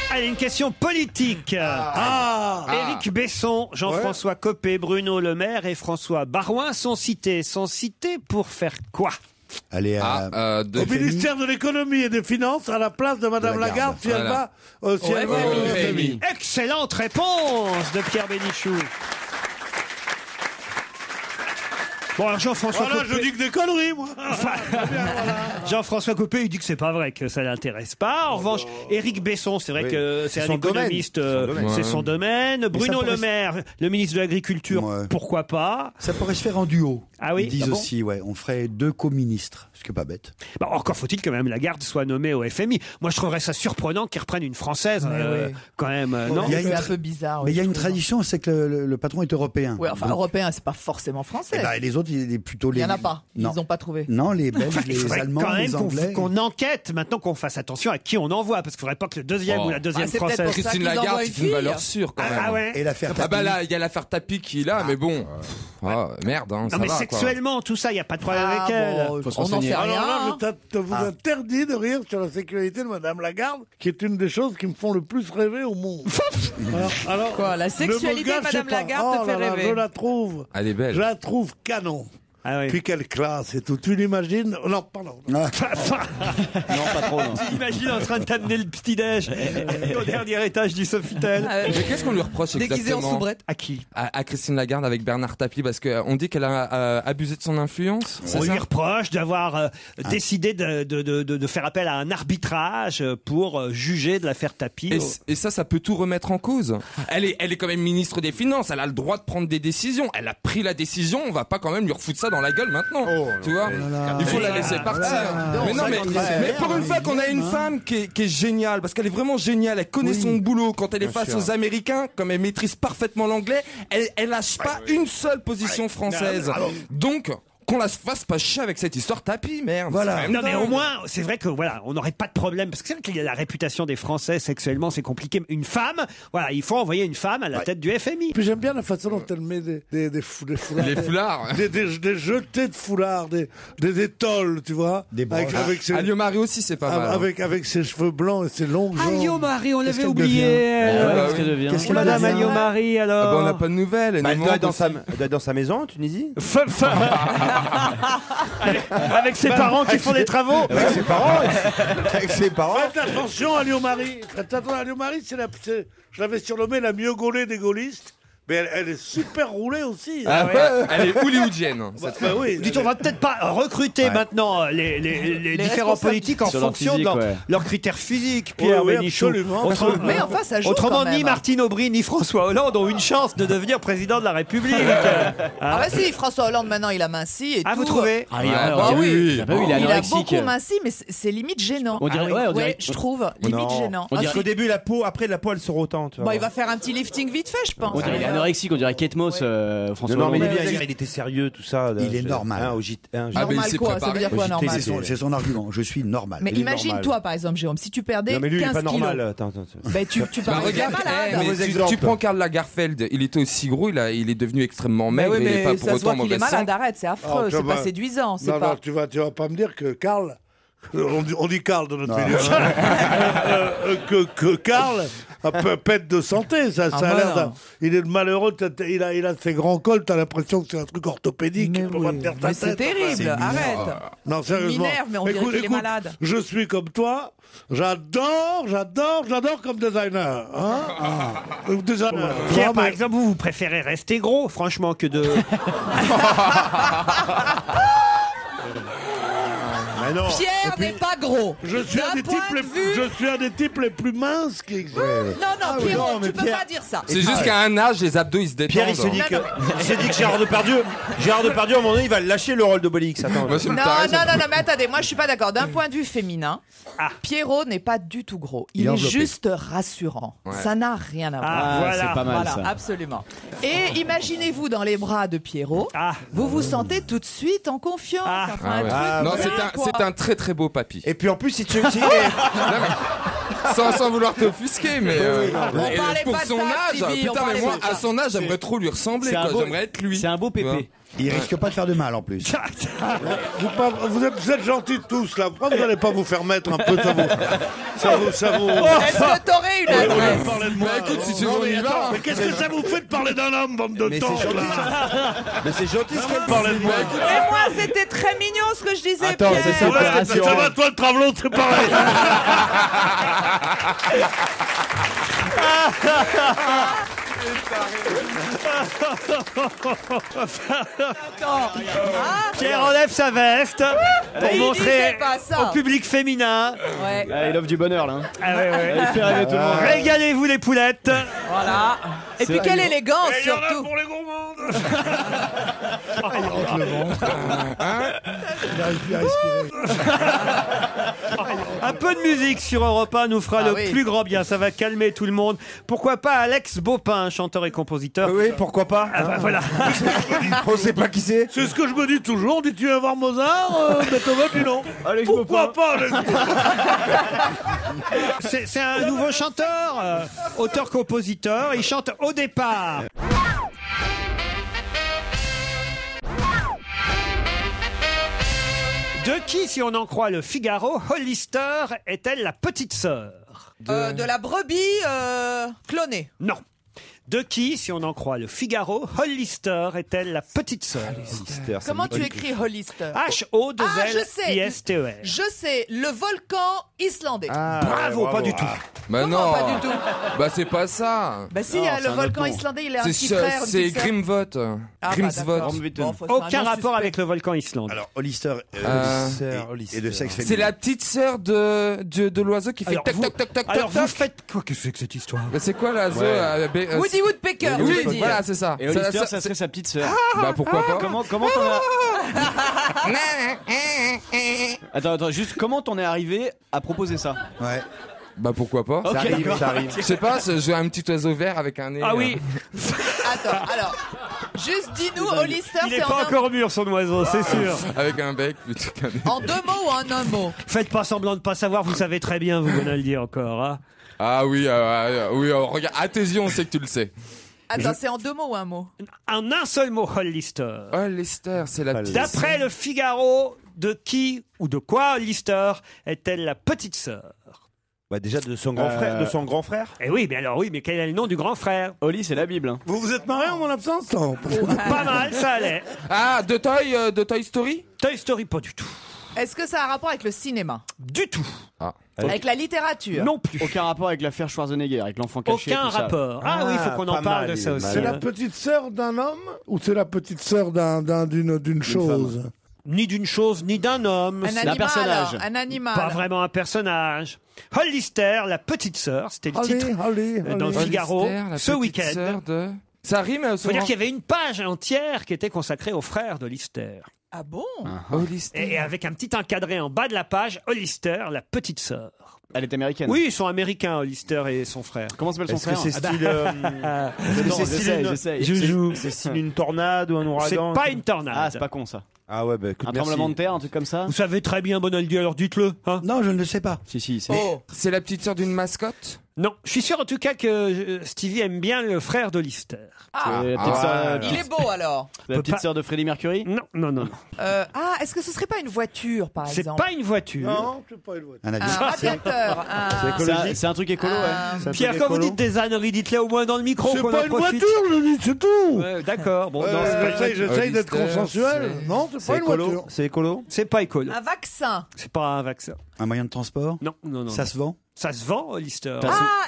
Allez, une question politique. Éric Besson, Jean-François Copé, Bruno Le Maire et François Baroin sont cités. Sont cités pour faire quoi? Allez, Au ministère de l'économie et des finances, à la place de Madame Lagarde, si elle va au FMI. Excellente réponse de Pierre Bénichou. Bon, alors Jean-François Voilà, Copé... je dis que des conneries, moi. Jean-François Copé, il dit que c'est pas vrai, que ça l'intéresse pas. En revanche, Éric Besson, c'est vrai que c'est un son économiste, domaine. c'est son domaine. Bruno Le Maire, le ministre de l'Agriculture, pourquoi pas? Ça pourrait se faire en duo. Ah oui? Ils disent Ah bon aussi, on ferait 2 co-ministres, ce qui est pas bête. Bah, encore faut-il que Mme Lagarde soit nommée au FMI. Moi, je trouverais ça surprenant qu'ils reprennent une Française, quand même. Non, C'est un peu bizarre. Mais il y a une tradition, c'est que le patron est européen. Oui, enfin, européen, c'est pas forcément français. Et les autres, il est plutôt les. Il n'y en a pas. Ils n'ont pas trouvé. Non, les Belges, il les faudrait Allemands, quand même les Anglais. qu'on enquête maintenant, qu'on fasse attention à qui on envoie, parce qu'il faudrait pas que le deuxième ou la deuxième c'est peut-être française. pour ça Christine qu'ils Lagarde, envoient c'est une une valeur fille. sûre quand même. Ah ouais. Et l'affaire Ah bah Tapi. là, il y a l'affaire Tapi qui est là, mais bon. Merde, hein, Non ça mais va, quoi. sexuellement, tout ça, il n'y a pas de problème avec elle. On n'en sait Alors rien. là, hein. je vous interdis de rire sur la sécurité de Madame Lagarde, qui est une des choses qui me font le plus rêver au monde. alors, Quoi, la ne sexualité me de gâchez Madame pas. Lagarde te fait là là, rêver. Je la trouve. Elle est belle. Je la trouve canon. Ah oui. Puis quelle classe et tout. Tu l'imagines? Non, pardon. Non, pas trop, non. Imagine en train de t'amener le petit-déj au dernier étage du Sofitel. Mais qu'est-ce qu'on lui reproche Déguisé en exactement soubrette. À qui? à Christine Lagarde avec Bernard Tapie, parce qu'on dit qu'elle a abusé de son influence. On C'est lui ça reproche d'avoir décidé de faire appel à un arbitrage pour juger de l'affaire Tapie. Et ça peut tout remettre en cause. Elle est quand même ministre des Finances, elle a le droit de prendre des décisions. Elle a pris la décision, on va pas quand même lui refoutre ça dans la gueule maintenant. Tu vois, il faut la laisser partir. Mais non, mais pour une fois qu'on a une femme qui est géniale, parce qu'elle est vraiment géniale, elle connaît son boulot. Quand elle est face aux Américains, comme elle maîtrise parfaitement l'anglais, elle lâche pas une seule position française. Donc, qu'on la fasse pas chier avec cette histoire Tapie, merde. Voilà. Non mais au moins, c'est vrai que voilà, on n'aurait pas de problème, parce que c'est vrai qu'il y a la réputation des Français sexuellement, c'est compliqué. Une femme, voilà, il faut envoyer une femme à la tête du FMI. Puis j'aime bien la façon dont elle met des foulards. Les foulards. Des jetés de foulards, des tolls, tu vois. Des broches. avec ses, Alio-Marie aussi, c'est pas mal. avec ses cheveux blancs et ses longues jambes. Alio-Marie, on l'avait qu'elle oublié. Qu'est-ce qu'elle devient? Qu'est-ce que Madame Alio-Marie alors? Ah bah, on n'a pas de nouvelles. Elle doit être dans sa maison en Tunisie. Avec ses parents qui font des travaux. Avec ses parents. Avec ses parents. Faites attention à Alio-Marie. Faites attention à Alio-Marie, je l'avais surnommée la mieux gaulée des gaullistes, Mais elle est super roulée aussi. Ah ouais. Elle est hollywoodienne. cette femme. oui. Dites, on va peut-être pas recruter maintenant les différents responsables politiques en sur leur fonction physique, de ouais. leurs critères physiques, Pierre Oui, Bénichou. absolument. Mais enfin, ça joue Autrement, quand même. ni Martine Aubry ni François Hollande ont une chance de devenir président de la République. Ah bah si, François Hollande maintenant il a minci et Ah, tout. vous trouvez Ah, Ouais, bah oui. il est Il a anorexique. beaucoup minci, mais c'est limite gênant. On dirait- ouais, on dirait- je trouve limite gênant. On Ah, dirait- si. Au début, la peau, après la peau, elle se retend. Tu vois. Bon, il va faire un petit lifting vite fait, je pense. On dirait il est anorexique, on dirait Kate Moss, François Non, mais il est Hollande. bien hier, il était sérieux, tout ça. Il est normal. Hein, au JT, hein, Ah, mais Normal c'est quoi, ça veut préparé. dire quoi Au JT, normal C'est son argument. Je suis normal. Mais Il est imagine-toi normal. par exemple, Jérôme, si tu perdais Non, mais lui, il est 15 pas normal. kilos. Attends. Ben, tu Bah, parais bien regarde, malade. mais tu prends Karl Lagerfeld, il était aussi gros, il est devenu extrêmement Mais maigre, oui, il est mais pas pour ça se autant voit qu'il est mauvaise malade, santé. arrête, c'est affreux, Ah, tu c'est vas- pas séduisant, c'est Non, pas... non, tu vas pas me dire que Karl. On dit Karl dans notre milieu. Que Karl pète de santé. Ça Ah a bah l'air non. il est malheureux. Il a ses grands cols. T'as l'impression que c'est un truc orthopédique. Mais Il peut oui. pas te faire ta Mais c'est tête. terrible, arrête. Non, sérieusement. m'énerve, mais on dirait qu'il est malade. Je suis comme toi. J'adore comme designer. Hein Designer. Pierre, Non, par mais- exemple, vous préférez rester gros, franchement, que de... Mais non. Pierre n'est pas gros. Je suis, un D'un des point types de les, vue- je suis un des types les plus minces qui existent. Non, Pierrot, non, mais tu peux Pierre- pas dire ça. C'est juste qu'à un âge, les abdos ils se détendent. Pierre, il s'est dit que Gérard Depardieu, à un moment donné, il va lâcher le rôle de Bolix. Attends. Moi, c'est Non, une tarée, ça. mais attendez, moi je suis pas d'accord. D'un point de vue féminin, Pierrot n'est pas du tout gros. Il est est enveloppé. juste rassurant. Ouais. Ça n'a rien à voir. Ah, voilà. C'est pas mal Voilà, ça. absolument. Et imaginez-vous dans les bras de Pierrot, Ah. vous vous sentez tout de suite en confiance. Ah. Enfin, Ah un ouais. truc Non, bien, quoi. c'est un très très beau papy. Et puis en plus, si tu Sans vouloir t'offusquer, mais On parlait pour pas de son ça, âge, Stevie, on putain, mais parlait moi pas de à ça. son âge, j'aimerais trop lui ressembler, C'est un quoi. beau- J'aimerais être lui. C'est un beau Tu vois. pépé. Il risque pas de faire de mal en plus. Vous êtes gentils tous là. Pourquoi vous n'allez pas vous faire mettre un peu ça vous Est-ce que t'aurais une adresse parler de moi. Bah, écoute, si tu veux, Non, on y mais va. attends, mais qu'est-ce que ça vous fait de parler d'un homme, bande de Mais temps c'est gentil, Mais c'est gentil ce qu'elle Parlez de moi. Mais moi, c'était très mignon ce que je disais, Attends, Pierre. c'est ça. Ouais, ça va, toi, le travelot, c'est pareil. Pierre enlève sa veste pour Il montrer disait pas ça. au public féminin. Ouais, Ah, il offre du bonheur là. hein. Ah ouais, ouais. Il fait rêver tout le monde. Régalez-vous les poulettes. voilà. Et puis quelle élégance Il y en a surtout. pour les gros mondes. Un peu de musique sur Europe 1 nous fera Ah le oui. plus grand bien. Ça va calmer tout le monde. Pourquoi pas Alex Baupin, chanteur et compositeur. Oui, pourquoi pas. Ah bah voilà. On sait pas qui c'est. C'est ce que je me dis toujours. Dis-tu viens voir Mozart, Beethoven, dis non. Alex Pourquoi pas Alex C'est un nouveau chanteur, auteur-compositeur. Il chante Au départ. De qui, si on en croit le Figaro, Hollister est-elle la petite sœur? De la brebis clonée. Non. De qui, si on en croit le Figaro, Hollister est-elle la petite sœur? Comment tu écris Hollister? H-O-2-L-I-S-T-E-R. Je sais, le volcan islandais. Bravo, pas du tout. Bah Comment non. pas du tout? Bah c'est pas ça. Bah si, le volcan islandais, il a un C'est petit frère. une c'est petite sœur. Grimvot. Ah, bah, Grimsvot. d'accord. Bon, faut- c'est Aucun un nom rapport suspect. avec le volcan islandais. Alors, Hollister et de sexe féminin. C'est la petite sœur de l'oiseau qui fait Alors, tac vous- tac tac tac Alors tac. vous faites quoi? Qu'est-ce que c'est que cette histoire? Mais c'est quoi l'oiseau Woody Woodpecker, Oui, je veux dire. voilà, c'est ça. Et Hollister, ça serait sa petite sœur. Bah pourquoi pas. Comment t'en as... Attends, juste comment t'en es arrivé à proposer ça? Ouais. Bah pourquoi pas. Ok, d'accord. ça arrive. Je sais pas, j'ai un petit oiseau vert avec un nez. Ah oui, Attends, alors, juste dis-nous, Hollister, il n'est c'est pas encore mûr son oiseau, c'est sûr. Avec un bec plutôt qu'un nez. en 2 mots ou en un mot? Faites pas semblant de pas savoir, vous savez très bien, vous venez le dire encore. Hein. Ah oui, regarde, à tes yeux, on sait que tu le sais. Attends, c'est en 2 mots ou un mot? En un seul mot, Hollister. Hollister, c'est la petite. D'après le Figaro, de qui ou de quoi Hollister est-elle la petite sœur? Bah déjà de son grand frère, de son grand frère. Eh oui, mais alors oui, mais quel est le nom du grand frère? Holly, c'est la Bible. hein. Vous vous êtes marré en mon absence? Pas mal, ça allait. Ah, de Toy Story. Toy Story, pas du tout. Est-ce que ça a un rapport avec le cinéma? Du tout. Avec la littérature? Non plus. Aucun rapport avec l'affaire Schwarzenegger, avec l'enfant caché. Aucun tout ça. rapport. Ah oui, il faut qu'on en parle de ça aussi. C'est la petite sœur d'un homme ou c'est la petite sœur d'une chose? Ni d'une chose, ni d'un homme. Un C'est animal, alors, un animal. Pas vraiment un personnage. Hollister, la petite sœur, c'était le titre dans le Figaro Hollister, la ce petite week-end. sœur de- Ça rime à Faut dire qu'il y avait une page entière qui était consacrée aux frères d'Hollister. Ah bon? Et avec un petit encadré en bas de la page, Hollister, la petite sœur. Elle est américaine. Oui, ils sont américains, Hollister et son frère. Comment s'appelle son Est-ce que frère? c'est style, J'essaye. c'est style une tornade ou un ouragan? C'est pas une tornade. Ah, c'est pas con ça. Ah ouais, bah écoute, Un merci. tremblement de terre, un truc comme ça? Vous savez très bien, Bonaldi, alors dites-le. Hein. Non, je ne le sais pas. Si, c'est. C'est la petite sœur d'une mascotte? Non, je suis sûr en tout cas que Stevie aime bien le frère d'Hollister. Ah, la petite sœur- il est beau alors. La petite sœur de Freddie Mercury? Non. Est-ce que ce serait pas une voiture par C'est exemple? pas une voiture. Non, c'est pas une voiture. Un Un avion. radiateur. C'est un truc écolo, ouais. Pierre, quand vous dites des âneries, dites-les au moins dans le micro. C'est qu'on pas en une profite. voiture, je dis, c'est tout. Ouais, d'accord. Bon, non, c'est pas- J'essaye d'être Hollister, consensuel. Non, c'est pas une voiture. C'est écolo. c'est pas écolo. Un vaccin. C'est pas un vaccin. Un moyen de transport. Non. Ça se vend. Ça se vend, Hollister.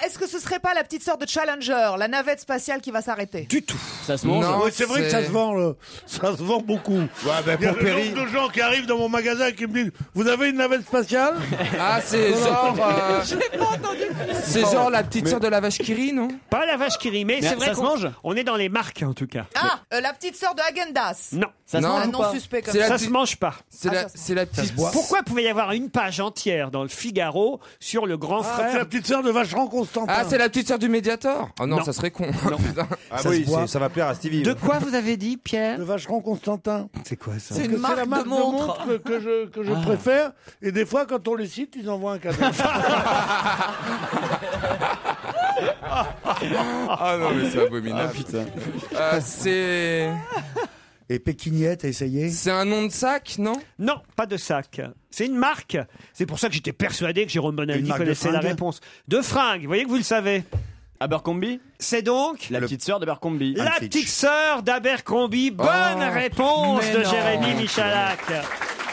Est-ce que ce serait pas la petite sœur de Challenger, la navette spatiale qui va s'arrêter? Du tout. Ça se mange? Non, Ouais, c'est vrai que ça se vend, ça se vend beaucoup. Ouais, ben Il y a pour le Perry. nombre de gens qui arrivent dans mon magasin qui me disent vous avez une navette spatiale? Ah, c'est genre. J'ai pas entendu. C'est genre la petite sœur de la vache qui rit, non? Pas la vache qui rit, mais c'est vrai ça se mange? on est dans les marques en tout cas. La petite sœur de Häagen-Dazs. Non, Ça se Non, mange Un ou nom pas? suspect comme C'est ça. la ça se mange pas. C'est la, ça se c'est la petite. Pourquoi pouvait y avoir une page entière dans le Figaro sur le grand C'est la frère petite sœur de Vacheron Constantin. Ah, c'est la petite sœur du Mediator? Oh non, Non. ça serait con. Putain. Ah Ça oui, se boit. ça va plaire à Stevie. De quoi vous avez dit, Pierre De Vacheron Constantin. C'est quoi ça C'est Parce une que c'est la marque de montre. que je préfère. Et des fois, quand on les cite, ils envoient un cadeau. Ah non, mais c'est abominable. C'est. Et Pékinier, t'as essayé? C'est un nom de sac, non? Non, pas de sac. C'est une marque. C'est pour ça que j'étais persuadé que Jérôme Une Bonaldi marque de connaissait la fringues réponse. De fringues, vous voyez que vous le savez. Abercrombie? C'est donc La petite sœur d'Abercrombie. la Fitch. petite sœur d'Abercrombie. Bonne réponse mais de non. Jérémy Michalak.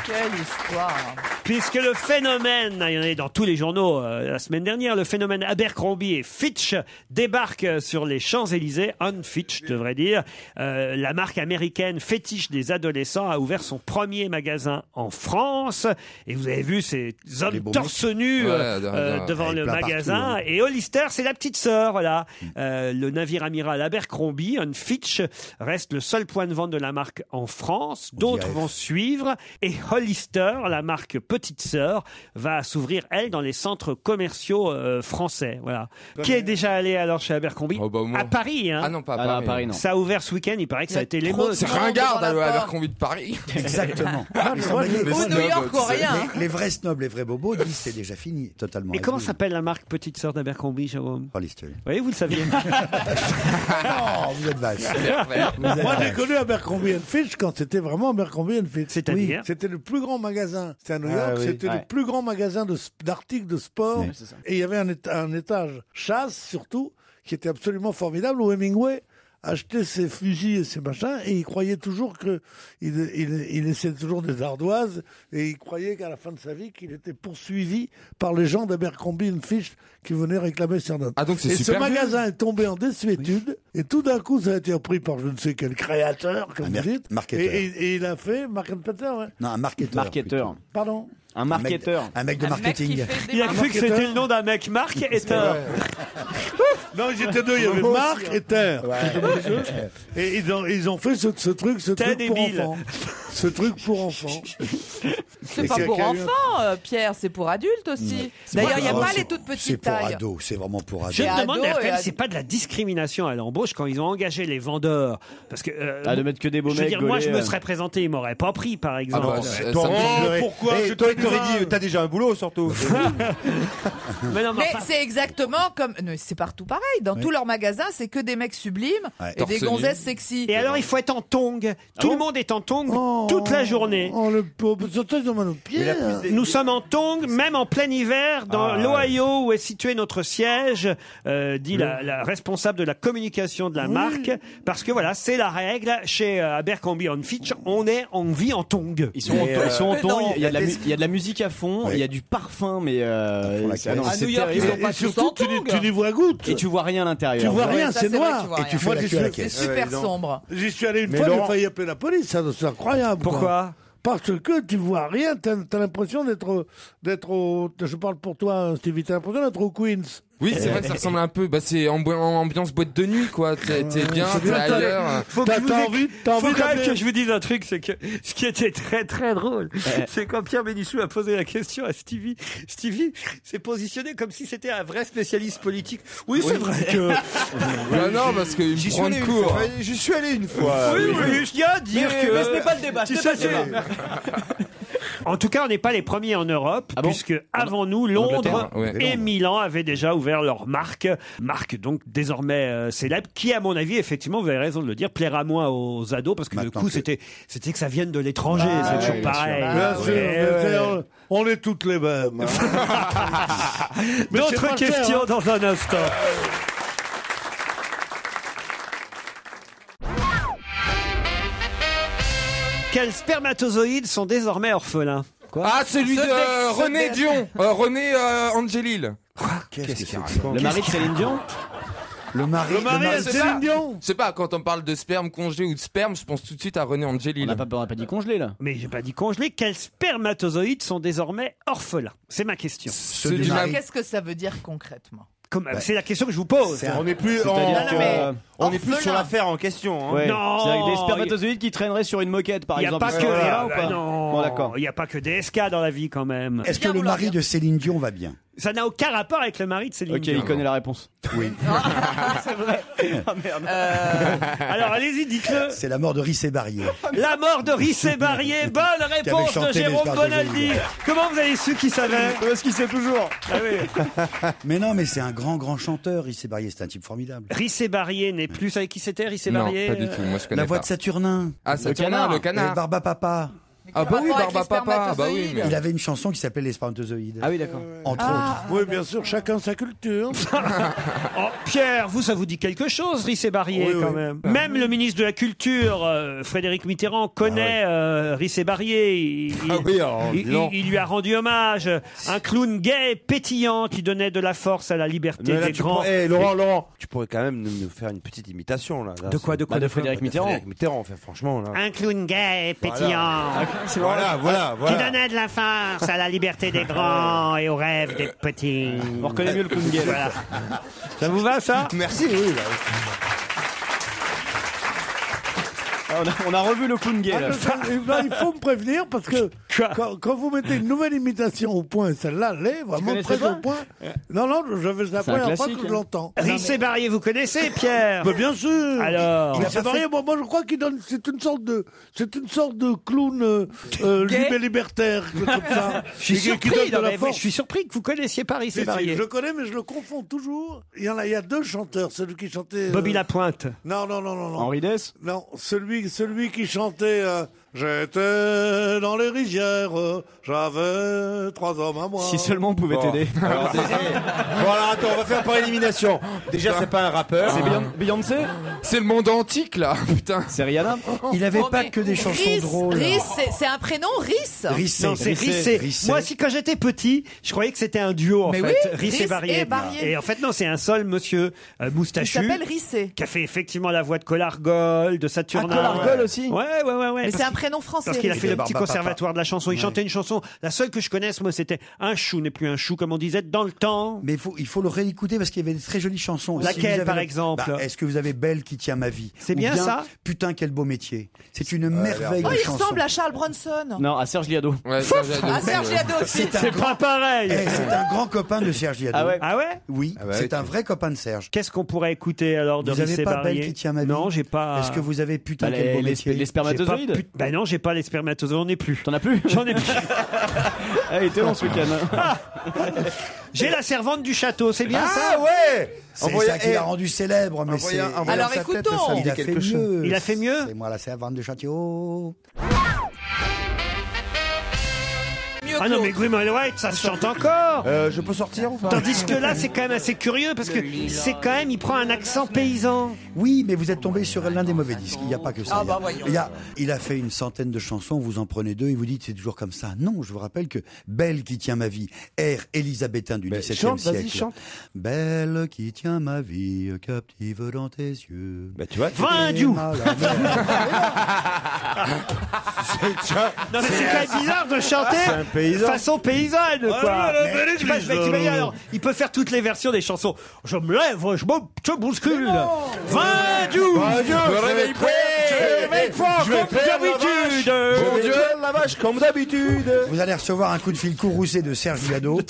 Quelle histoire. Puisque le phénomène, il y en a dans tous les journaux la semaine dernière, le phénomène Abercrombie et Fitch débarque sur les Champs-Élysées, on Fitch, je devrais dire. La marque américaine fétiche des adolescents a ouvert son premier magasin en France. Et vous avez vu ces hommes Les beaux torse nus Ouais, devant avec le plein magasin. partout, hein. Et Hollister, c'est la petite sœur, voilà. Le navire amiral Abercrombie, on Fitch, reste le seul point de vente de la marque en France. D'autres vont suivre. Et Hollister, la marque petite sœur, va s'ouvrir, elle, dans les centres commerciaux français. Voilà. Qui est déjà allé alors chez Abercrombie? Oh, bah, moi. À Paris, hein. Ah non, pas à Ah non, Paris. à Paris, non. Ça a ouvert ce week-end, il paraît que ça a été trop l'émeute. de C'est monde ringard devant la d'aller à porte. Abercrombie de Paris. Exactement. Ils sont ouais, magnifiques. Ou New York ou rien. hein. Les vrais snobs, les vrais bobos disent c'est déjà fini, totalement. Et comment réglé. s'appelle la marque petite sœur d'Abercrombie, Jérôme? Hollister. Vous voyez, vous le saviez. Oh, vous êtes vache. Moi, j'ai connu Abercrombie Fitch quand c'était vraiment Abercrombie Fitch. C'est-à-dire C'était le plus grand magasin. C'était à New York. oui. C'était le plus grand magasin d'articles de sport. Oui, Et il y avait un étage chasse, surtout, qui était absolument formidable, où Hemingway achetait ses fusils et ses machins, et il croyait toujours que il essayait toujours des ardoises, et il croyait qu'à la fin de sa vie, qu'il était poursuivi par les gens d'Abercrombie Fitch qui venaient réclamer ses notes. Ah, donc c'est Et super ce vieux. magasin est tombé en désuétude, et tout d'un coup, ça a été repris par je ne sais quel créateur, comme vous dites. marketeur. Et il a fait Market Peter, ouais. Non, un marketeur. Marketeur. plutôt. Pardon. Un marketeur. Un mec de marketing. Il a cru que c'était le nom d'un mec, Marc Etter. Non, ils étaient deux, il y avait Marc et Terre. Et ils ont fait ce truc Ted pour et Bill. enfants. Ce truc pour enfants. C'est Et pas qu'il y a pour qu'à eu un- enfants, Pierre, c'est pour adultes aussi. D'ailleurs, il n'y a pas les toutes C'est petites pour tailles. ados, c'est vraiment pour ados. Je me Et demande ado, d'ailleurs, quand et même, ado. c'est pas de la discrimination à l'embauche quand ils ont engagé les vendeurs. Parce que. Ah, de mettre que des beaux je veux mecs dire, moi, je me gaulés, serais présenté, ils m'auraient pas pris, par exemple. bah, Toi, ça me oh, pourquoi c'est toi, pas il t'aurait grave. dit, t'as déjà un boulot, surtout. Mais non, mais Mais enfin, c'est exactement comme. Mais c'est partout pareil. Dans tous leurs magasins, c'est que des mecs sublimes Ouais. et des Torse nu. gonzesses sexy. Et alors, il faut être en tongs. Tout le monde est en tongs. toute la journée. Le pauvre, surtout dans nos pieds. Nous sommes en tongs, même en plein hiver, dans l'Ohio où est situé notre siège, dit la responsable de la communication de la marque, parce que voilà, c'est la règle chez Abercrombie & Fitch, on vit en tongs. Ils sont en tongs, il y a de la musique à fond, il y a du parfum, mais à New York, ils sont pas tous en tongs. Tu n'y vois goutte. Et tu vois rien à l'intérieur. Tu vois rien, c'est noir. Et tu fais la queue à la caisse. C'est super sombre. J'y suis allé une fois, j'ai failli appeler la police, c'est incroyable. Pourquoi ? Parce que tu vois rien, t'as l'impression d'être je parle pour toi, Stevie, t'as l'impression d'être au Queens. Oui, c'est vrai que ça ressemble un peu. Bah, c'est ambiance boîte de nuit, quoi. T'es bien, t'es ailleurs. Faut quand même que je vous dise un truc, c'est que ce qui était très très drôle, c'est quand Pierre Bénichou a posé la question à Stevie. Stevie s'est positionné comme si c'était un vrai spécialiste politique. Oui, c'est vrai que. Bah non, parce que j'y suis allé cours. J'y suis allé une fois. Oui, je tiens à dire que. Mais ce n'est pas le débat. En tout cas, on n'est pas les premiers en Europe, puisque avant nous, Londres et Milan avaient déjà ouvert leur marque donc désormais célèbre, qui, à mon avis, effectivement, vous avez raison de le dire, plaira moins aux ados, parce que le coup, c'était que ça vienne de l'étranger, c'est toujours pareil. Bien sûr, on est toutes les mêmes. D'autres questions dans un instant. Quels spermatozoïdes sont désormais orphelins? Ah, celui de René Dion, René Angélil. Qu'est-ce qu'il raconte? Le mari de Céline Dion? Le mari de Céline Dion. Je sais pas, quand on parle de sperme congelé ou de sperme, je pense tout de suite à René Angélil. On n'a pas dit congelé, là. Mais j'ai pas dit congelé. Quels spermatozoïdes sont désormais orphelins? C'est ma question. Qu'est-ce que ça veut dire concrètement? C'est la question que je vous pose. On n'est plus sur l'affaire en question. Hein. Ouais. Non, c'est avec des spermatozoïdes qui traîneraient sur une moquette, par exemple. Non, d'accord. Il n'y a pas que des SK dans la vie, quand même. Est-ce que le mari de Céline Dion va bien? Ça n'a aucun rapport avec le mari de Céline Dion. Ok, il connaît la réponse. Oui. C'est vrai. Oh, merde. Alors, allez-y, dites-le. C'est la mort de Rissé Barrier. La mort de Rissé Barrier. Bonne réponse de Jérôme Bonaldi. Comment vous avez su qu'il savait? Parce qu'il sait toujours. Ah oui. Mais non, mais c'est un grand chanteur, Rissé Barrier. C'est un type formidable. Rissé Barrier n'est plus... Vous savez qui c'était, Rissé Barrier? Non, pas du tout. Moi, je connais La voix pas. de Saturnin. Ah, Saturnin, le canard. Barba Papa. Ah bah oui, Barba Papa. Bah oui. Il avait une chanson qui s'appelait Les Spermatozoïdes. Ah oui, d'accord. Entre autres. Oui, bien sûr, chacun sa culture. Oh, Pierre, ça vous dit quelque chose, Rissé Barrier, quand même. Même le ministre de la Culture, Frédéric Mitterrand, connaît Rissé Barrier. Il lui a rendu hommage. Un clown gay, pétillant, qui donnait de la force à la liberté des grands. Laurent, tu pourrais quand même nous faire une petite imitation là. De quoi de Frédéric Mitterrand. Frédéric Mitterrand, enfin, franchement là. Un clown gay, pétillant. Voilà. Qui donnait de la force à la liberté des grands et aux rêves des petits. On reconnaît mieux le clown gay. Voilà. Ça vous va, ça? Merci, oui. On a revu le clown gay, là. Il faut me prévenir parce que quand vous mettez une nouvelle imitation au point, celle-là, elle est vraiment très au point. Non, c'est la première fois que je l'entends. Rissé Barrier, vous connaissez, Pierre? Mais bien sûr. Alors, Rissé Barrier, moi je crois qu'il donne. C'est une sorte de clown libertaire comme ça. Je suis surpris que vous connaissiez pas Rissé Barrier. Je le connais, mais je le confonds toujours. Il y a deux chanteurs, celui qui chantait. Bobby Lapointe. Non. Henri Dess. Non, celui qui chantait j'étais dans les rizières, j'avais 3 hommes à moi. Si seulement on pouvait t'aider. Bon, alors attends, on va faire par élimination. Déjà, c'est pas un rappeur. C'est Beyoncé. C'est le monde antique, là. Putain. C'est Rihanna. Il avait pas que des chansons drôles. Riss, c'est un prénom, Riss. Non, c'est Rissé. Moi aussi, quand j'étais petit, je croyais que c'était un duo, en fait. Rissé et Barrier. Et en fait, non, c'est un seul monsieur moustachu. Il s'appelle Rissé. Qui a fait effectivement la voix de Colargol, de Saturnin. Colargol aussi. Ouais. Mais c'est un prénom français. Parce qu'il a fait le petit conservatoire de la chanson. Il chantait une chanson. La seule que je connaisse, moi, c'était Un chou n'est plus un chou, comme on disait, dans le temps. Mais il faut le réécouter parce qu'il y avait des très jolies chansons. Laquelle, par exemple? Est-ce que vous avez Belle qui tient ma vie? C'est bien ça? Putain, quel beau métier. C'est une merveille de il chanson. ressemble à Charles Bronson. Non, à Serge Liado. Ouais, Serge Liado aussi. C'est pas pareil. C'est un grand copain de Serge Liado. Ah ouais? Oui, c'est un vrai copain de Serge. Qu'est-ce qu'on pourrait écouter alors de Rissé Rissé Barrier? Vous avez pas Belle qui tient ma vie? Non, j'ai pas. Est-ce que vous avez Putain, quel beau métier? Les spermatozoïdes? Ben non, j'ai pas les spermatozoïdes. J'en ai plus. T'en as plus? J'en ai plus. Ah, il était long ce week-end. J'ai La Servante du Château, c'est bien ça? Ah ouais. C'est ça qui l'a rendu célèbre, mais c'est... Alors écoutons. Il a fait mieux. Il a fait mieux? C'est moi la Servante du Château. mieux. Ah non, Claude. mais Green White, ça se chante encore. Je peux sortir ou pas? Tandis que là, c'est quand même assez curieux parce que c'est quand même, il prend un accent paysan. Oui, mais vous êtes tombé sur l'un des mauvais disques. Il n'y a pas que ça. Ah bah voyons. Il a fait une centaine de chansons, vous en prenez deux et vous dites c'est toujours comme ça. Non, je vous rappelle que Belle qui tient ma vie, air élisabétain du XVIIe chante, siècle. vas-y, chante. Belle qui tient ma vie, captive dans tes yeux. Bah tu vois. Vendu. Non mais c'est quand même bizarre de chanter façon paysanne, quoi. Je sais pas, t'imagines, alors, il peut faire toutes les versions des chansons. Je me lève, je me bouscule. Vendu. Je vais faire d'habitude. Mon Dieu, la vache, comme d'habitude. Vous allez recevoir un coup de fil courroucé de Serge Viado.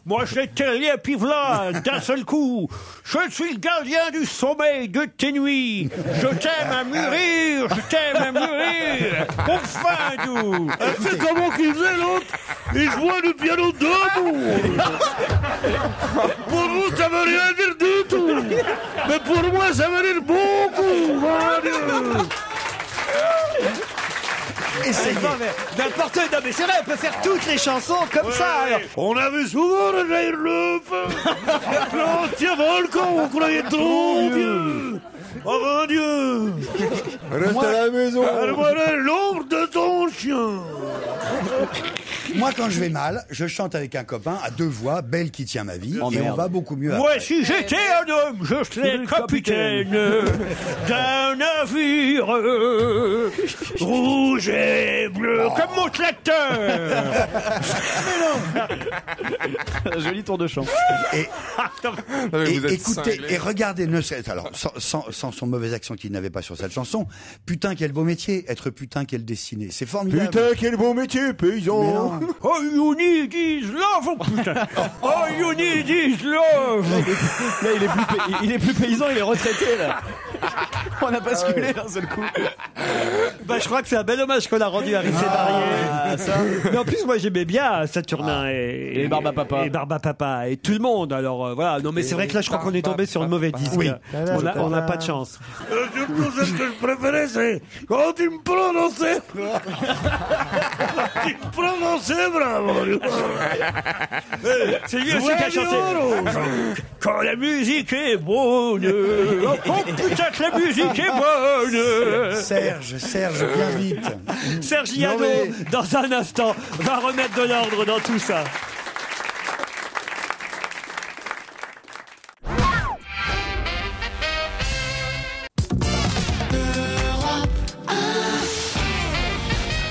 Moi, j'ai terrier pivla d'un seul coup. Je suis le gardien du sommeil de tes nuits. Je t'aime à mûrir, je t'aime à mûrir. Enfin, doux. C'est comment qu'il faisait l'autre? Il jouait du piano debout. Pour vous, ça veut rien dire du tout. Mais pour moi, ça veut dire beaucoup. Mon Dieu. Essayez. N'importe, non mais c'est vrai, on peut faire toutes les chansons comme ça. Alors. On a vu souvent le jaillir le feu. L'ancien volcan, on croyait trop vieux. Oh mon Dieu. Reste à la maison. Voilà l'ombre de ton chien. Moi, quand je vais mal, je chante avec un copain à deux voix, Belle qui tient ma vie, et on va beaucoup mieux Moi, après. si j'étais un homme, je serais capitaine d'un navire rouge et bleu, comme mon tracteur. Joli tour de chant. Et vous êtes écoutez, cinglés. et regardez, alors, sans son mauvais accent qu'il n'avait pas sur cette chanson, putain, quel beau métier, être putain, quelle destinée. C'est formidable. Putain, quel beau métier, paysan. Oh, you need is love, oh putain. Oh, you need is love. Là, il est plus paysan, il est retraité, là. On a basculé d'un seul coup. Bah, je crois que c'est un bel hommage qu'on a rendu à Riff et Barrier. Ça. Mais en plus, moi, j'aimais bien Saturnin et Barba Papa. Et Barba Papa et tout le monde. Alors, voilà. Non, mais c'est vrai que là, je crois qu'on est tombé sur le mauvais disque. Oui. On n'a pas de chance. Surtout, ce que je préférais, c'est quand tu me prononçais. Tu me prononçais, bravo. C'est lui aussi qui a chanté. Quand la musique est bonne. Oh putain, que la musique est bonne. Serge, viens vite. Serge Viado, dans un instant, va remettre de l'ordre dans tout ça.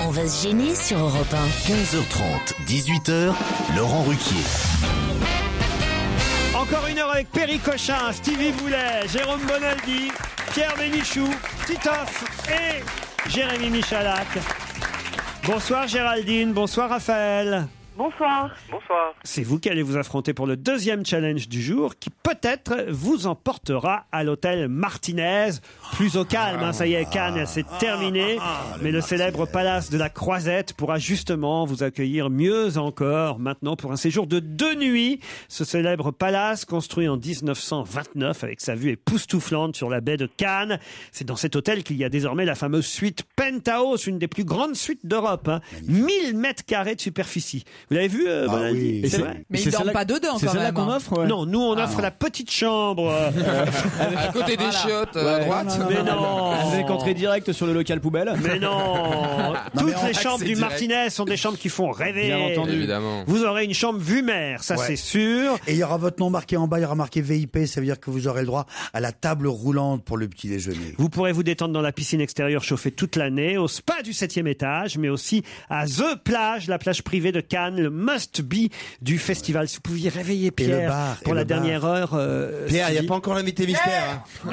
On va se gêner sur Europe 1. 15h30, 18h, Laurent Ruquier. Encore une heure avec Perry Cochin, Stevie Boulet, Jérôme Bonaldi, Pierre Bénichou, Titoff et Jérémy Michalak. Bonsoir Géraldine, bonsoir Raphaël. Bonsoir. Bonsoir. C'est vous qui allez vous affronter pour le deuxième challenge du jour qui peut-être vous emportera à l'hôtel Martinez. Plus au calme, hein, ça y est, Cannes, c'est terminé. Mais le célèbre palace de la Croisette pourra justement vous accueillir mieux encore maintenant pour un séjour de 2 nuits. Ce célèbre palace construit en 1929 avec sa vue époustouflante sur la baie de Cannes. C'est dans cet hôtel qu'il y a désormais la fameuse suite Penthouse, une des plus grandes suites d'Europe. 1000 mètres carrés de superficie. Vous l'avez vu, Bonaldi? oui. C'est vrai. Mais il dorment pas dedans C'est quand celle-là même. qu'on hein. offre, ouais. Non, nous on offre la petite chambre. À côté des chiottes, à droite. Mais non. Avec entrée directe sur le local poubelle. Mais non. Toutes les chambres du direct. Martinez sont des chambres qui font rêver. Bien entendu. Évidemment. Vous aurez une chambre vue mer, ça Ouais. c'est sûr. Et il y aura votre nom marqué en bas, il y aura marqué VIP, ça veut dire que vous aurez le droit à la table roulante pour le petit déjeuner. Vous pourrez vous détendre dans la piscine extérieure chauffée toute l'année, au spa du 7e étage, mais aussi à The Plage, la plage privée de Cannes, le must-be du festival. Si vous pouviez réveiller Pierre bar, pour et la le bar. dernière heure. Pierre, il n'y a Stevie. pas encore l'invité mystère. Hein.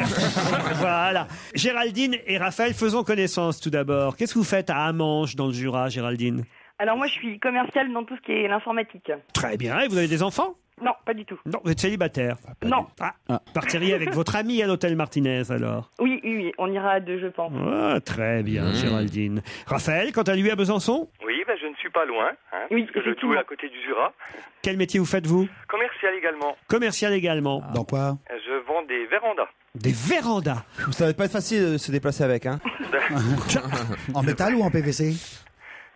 Voilà. Géraldine et Raphaël, faisons connaissance tout d'abord. Qu'est-ce que vous faites à Amanches dans le Jura, Géraldine? Alors moi, je suis commerciale dans tout ce qui est l'informatique. Très bien. Et vous avez des enfants? Non, pas du tout. Non, vous êtes célibataire. Non. Partiriez avec votre ami à l'hôtel Martinez alors? Oui, on ira à deux, je pense. Ah, très bien, Géraldine. Raphaël, quant à lui à Besançon? Oui, ben, je ne suis pas loin, hein, Oui, parce que je tourne à côté du Jura. Quel métier vous faites-vous? Commercial également. Commercial également. Dans quoi? Je vends des vérandas. Des vérandas. Ça va pas être facile de se déplacer avec, hein. En métal ou en PVC?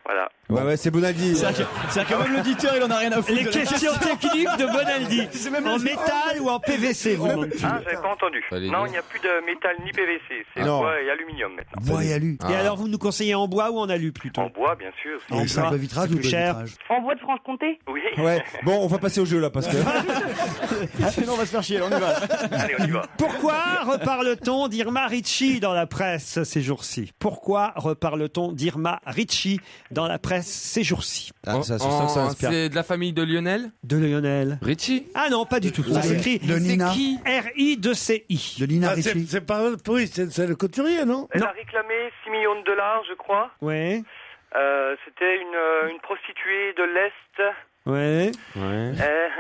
Voilà. Ouais, ouais, c'est Bonaldi. C'est quand même l'auditeur, il en a rien à foutre. Les questions techniques de Bonaldi. En métal ou en PVC, vous Ah, j'avais pas entendu. Non, il n'y a plus de métal ni PVC. C'est bois et aluminium maintenant. Bois et alu. Et alors, vous nous conseillez en bois ou en alu plutôt? En bois, bien sûr. En simple vitrage ou plus cher. En bois de Franche-Comté? Oui. Ouais. Bon, on va passer au jeu là parce que. Sinon, on va se faire chier, on y va. Allez, on y va. Pourquoi reparle-t-on d'Irma Ricci dans la presse ces jours-ci? Pourquoi reparle-t-on d'Irma Ricci dans la presse ces jours-ci? Ah, ça inspire. C'est de la famille de Lionel? De Lionel Richie? Ah non, pas du tout. Ça s'écrit De Nina. R-I-2-C-I. De Nina Ah, Ricci. c'est pas... Oui, c'est le couturier, non? Elle a réclamé 6 millions de dollars, je crois. Ouais. C'était une prostituée de l'Est. Ouais.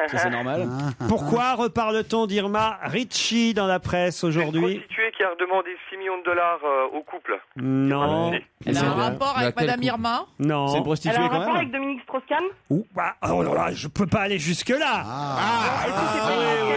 Ça, c'est normal. Pourquoi reparle-t-on d'Irma Ricci dans la presse Une aujourd'hui? prostituée qui a demandé 6 millions de dollars au couple. Non. Elle a un rapport avec Madame Irma? Non. C'est une Elle a prostituée un quand rapport même. avec Dominique Strauss-Kahn? Oh là là, je peux pas aller jusque-là.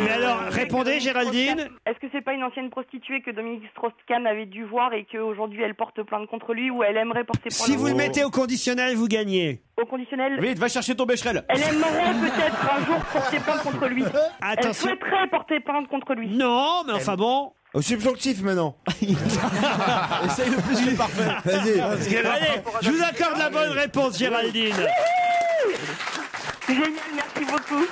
Mais alors, répondez, Géraldine. Est-ce que c'est pas une ancienne prostituée que Dominique Strauss-Kahn avait dû voir et qu'aujourd'hui elle porte plainte contre lui ou elle aimerait porter plainte? Si vous le mettez au conditionnel, vous gagnez. Au conditionnel, Vite, va chercher ton bécherel. elle aimerait peut-être un jour porter plainte contre lui. Elle Attention. souhaiterait porter plainte contre lui. Non, mais enfin bon. Au subjonctif maintenant. Essaye le plus que parfait. Vas-y. Allez, je vous accorde la bonne réponse, Géraldine. Génial, merci beaucoup.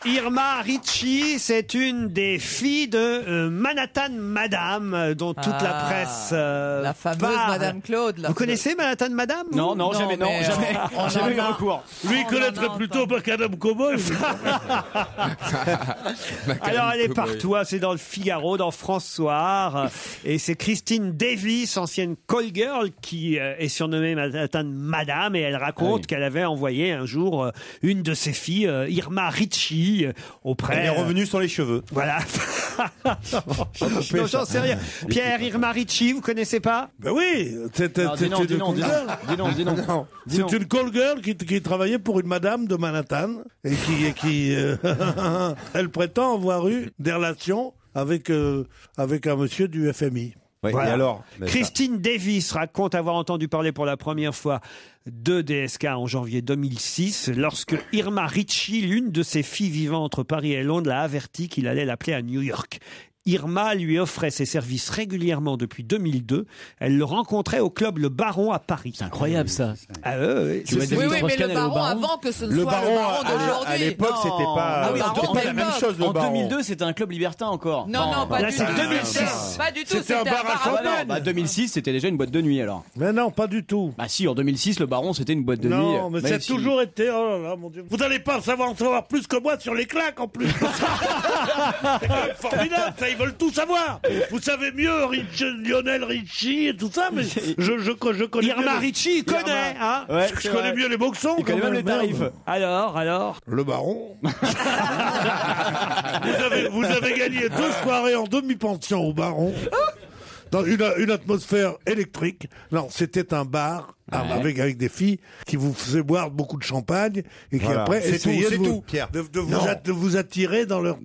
Irma Ricci, c'est une des filles de Manhattan Madame, dont toute la presse La fameuse parle. Madame Claude. Là. Vous connaissez Manhattan Madame vous Non, jamais, mais, jamais eu recours. Lui, il connaîtrait plutôt Macadam Cowboy. Alors elle est partout, hein, c'est dans le Figaro, dans France-Soir, et c'est Christine Davis, ancienne call girl, qui est surnommée Manhattan Madame, et elle raconte qu'elle avait envoyé un jour une de ses filles, Irma Ricci, auprès. Elle est revenue sans les cheveux. Voilà. Non, j'en sais rien. Pierre, Irma Ricci, vous connaissez pas? Ben oui, c'est une call girl. C'est une call girl qui travaillait pour une madame de Manhattan et qui elle prétend avoir eu des relations avec un monsieur du FMI. Ouais, Voilà. Et alors Christine Davis raconte avoir entendu parler pour la première fois de DSK en janvier 2006, lorsque Irma Ricci, l'une de ses filles vivant entre Paris et Londres, l'a averti qu'il allait l'appeler à New York. Irma lui offrait ses services régulièrement depuis 2002. Elle le rencontrait au club Le Baron à Paris. C'est incroyable ça. Ah oui, Oui, mais le Baron avant que ce ne soit le Baron d'aujourd'hui. À l'époque, Non. c'était pas, Ah oui, c'était pas la même chose. Le En Baron. 2002, c'était un club libertin encore. Non, pas là, du c'est tout. 2006. Pas du tout, C'était un bar à bar champagne. Bah 2006, c'était déjà une boîte de nuit alors. Mais non, pas du tout. Bah si, en 2006, le Baron, c'était une boîte de nuit. Non, mais ça a Même si- toujours été. Oh là là, mon Dieu. Vous n'allez pas en savoir plus que moi sur les claques en plus. C'est quand même formidable, ça, ils veulent tout savoir. Vous savez mieux Lionel Richie et tout ça, mais je connais Irma mieux Ricci, il connaît, hein. Ouais, je connais mieux les boxons. Il connaît même les tarifs. Alors Le Baron. vous avez gagné 2 soirées en demi-pension au Baron. Dans une atmosphère électrique. Non, c'était un bar avec des filles qui vous faisaient boire beaucoup de champagne et qui Voilà. après C'est essayaient tout, c'est de, vous, tout, Pierre. de vous attirer dans leur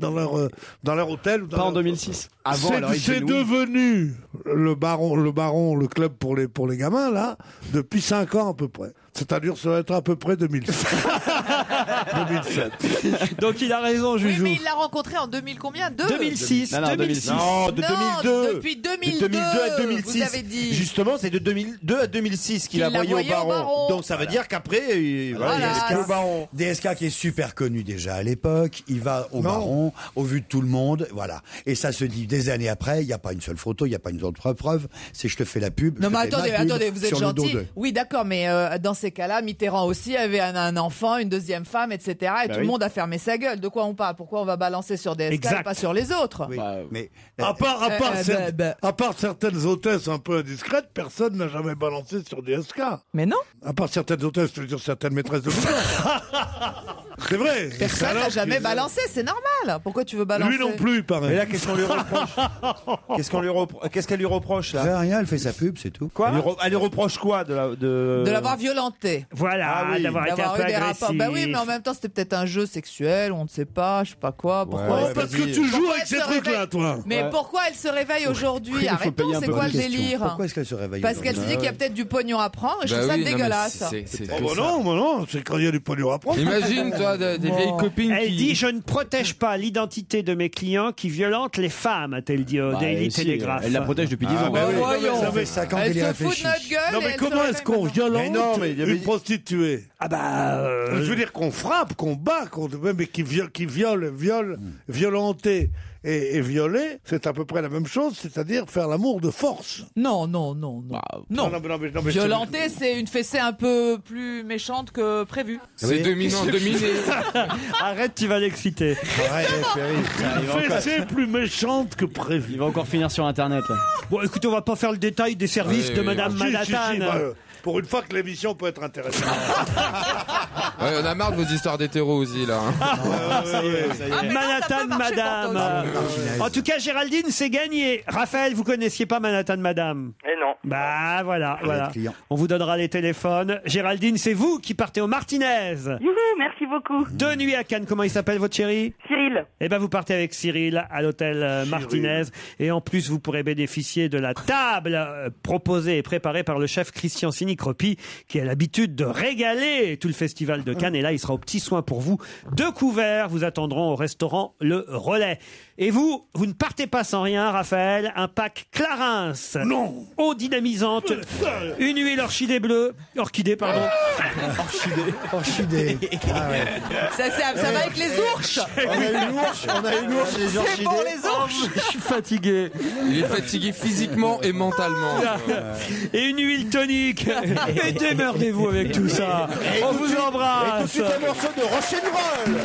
hôtel. Ou dans Pas en leur- 2006. Avant, C'est à l'origine, c'est oui. devenu le Baron, le club pour les gamins là depuis 5 ans à peu près. C'est-à-dire ça va être à peu près 2007. 2007. Donc il a raison, Oui, Juju. mais il l'a rencontré en 2000 combien? 2006. Non, 2006. Non, de Non, 2002. depuis 2002, De 2002 à 2006. vous avez dit. Justement, c'est de 2002 à 2006 qu'il a voyé au Baron. Donc ça veut dire qu'après, Voilà. il est au Baron. DSK qui est super connu déjà à l'époque, il va au Baron, au vu de tout le monde, voilà. Et ça se dit des années après, il n'y a pas une seule photo, il n'y a pas une autre preuve, c'est je te fais la pub. Non je mais te fais ma pub attendez, vous êtes sur le dos gentil. de- Oui, d'accord, mais dans ces cas-là, Mitterrand aussi avait un enfant, une deuxième femme, etc. Et Bah tout oui. le monde a fermé sa gueule. De quoi on parle? Pourquoi on va balancer sur DSK Exact. et pas sur les autres? Oui, Bah, mais À part certaines hôtesses un peu indiscrètes, personne n'a jamais balancé sur DSK. Mais non, À part certaines hôtesses, je veux dire certaines maîtresses de maison. C'est vrai. personne n'a Alors jamais qu'il- balancé, c'est normal. Pourquoi tu veux balancer? Lui non plus, pareil. Mais là, qu'est-ce qu'on lui reproche Qu'est-ce qu'elle lui reproche là rien, elle fait sa pub, c'est tout. Quoi? Elle lui reproche quoi de De l'avoir violenté. Voilà, Ah oui. d'avoir été un D'avoir peu eu des agressif. rapports. Bah oui, mais en même temps, c'était peut-être un jeu sexuel, on ne sait pas, je sais pas quoi. Pourquoi parce que tu joues avec ces trucs-là, toi. Mais pourquoi elle se réveille aujourd'hui? Arrêtons, c'est quoi le délire? Pourquoi est-ce qu'elle se réveille Parce qu'elle se dit qu'il y a peut-être du pognon à prendre, et je trouve ça dégueulasse. Non, c'est quand il y a du pognon à prendre. Imagine, toi, des vieilles copines Elle dit « Je ne protège pas l'identité de mes clients qui violentent les femmes », a-t-elle dit au Daily Telegraph. Elle la protège depuis 10 ans. Ça fait 5 ans qu'elle y réfléchit. Non, mais comment est-ce qu'on violente une prostituée? Je veux dire qu'on frappe, qu'on bat, mais qui violenter et violer, c'est à peu près la même chose, c'est-à-dire faire l'amour de force. Non. Mais Violenter, c'est une fessée un peu plus méchante que prévu. C'est dominé. Arrête, tu vas l'exciter. Une fessée plus méchante que prévu. Il va encore finir sur Internet. Là. Bon, écoutez, on va pas faire le détail des services de Madame Manhattan. Pour une fois que l'émission peut être intéressante. On a marre de vos histoires d'hétéros aussi, là. Manhattan Madame. En tout cas, Géraldine, c'est gagné. Raphaël, vous connaissiez pas Manhattan Madame? Eh non. Bah voilà. On vous donnera les téléphones. Géraldine, c'est vous qui partez au Martinez. Youhou, merci beaucoup. 2 nuits à Cannes. Comment il s'appelle votre chéri? Cyril. Eh ben, vous partez avec Cyril à l'hôtel Martinez. Et en plus, vous pourrez bénéficier de la table proposée et préparée par le chef Christian Sini-Cropi, qui a l'habitude de régaler tout le festival de Cannes. Et là, il sera au petit soin pour vous. 2 couverts vous attendront au restaurant Le Relais. Et vous ne partez pas sans rien, Raphaël. Un pack Clarins. Non. Eau dynamisante. Une huile orchidée bleue. Orchidée, pardon. Orchidée. Ah ouais. Ça va avec les ours. On a une ours, les orchidées. C'est pour les ours. Je suis fatigué. Il est fatigué physiquement et mentalement. Et une huile tonique. Et démerdez-vous avec tout ça. On vous embrasse. Et tout de suite un morceau de Roch'n'Roll.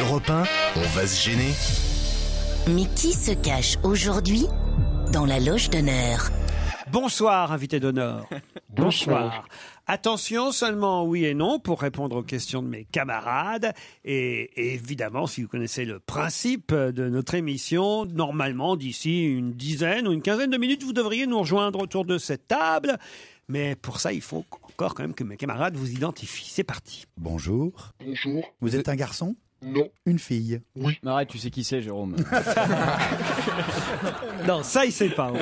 Europe 1, on va se gêner. Mais qui se cache aujourd'hui dans la loge d'honneur? Bonsoir, invité d'honneur. Bonsoir. Attention seulement oui et non pour répondre aux questions de mes camarades. Et évidemment, si vous connaissez le principe de notre émission, normalement, d'ici une dizaine ou une quinzaine de minutes, vous devriez nous rejoindre autour de cette table. Mais pour ça, il faut encore quand même que mes camarades vous identifient. C'est parti. Bonjour. Bonjour. Vous êtes un garçon? Non. Une fille? Oui. Arrête, tu sais qui c'est, Jérôme. Non, ça, il sait pas.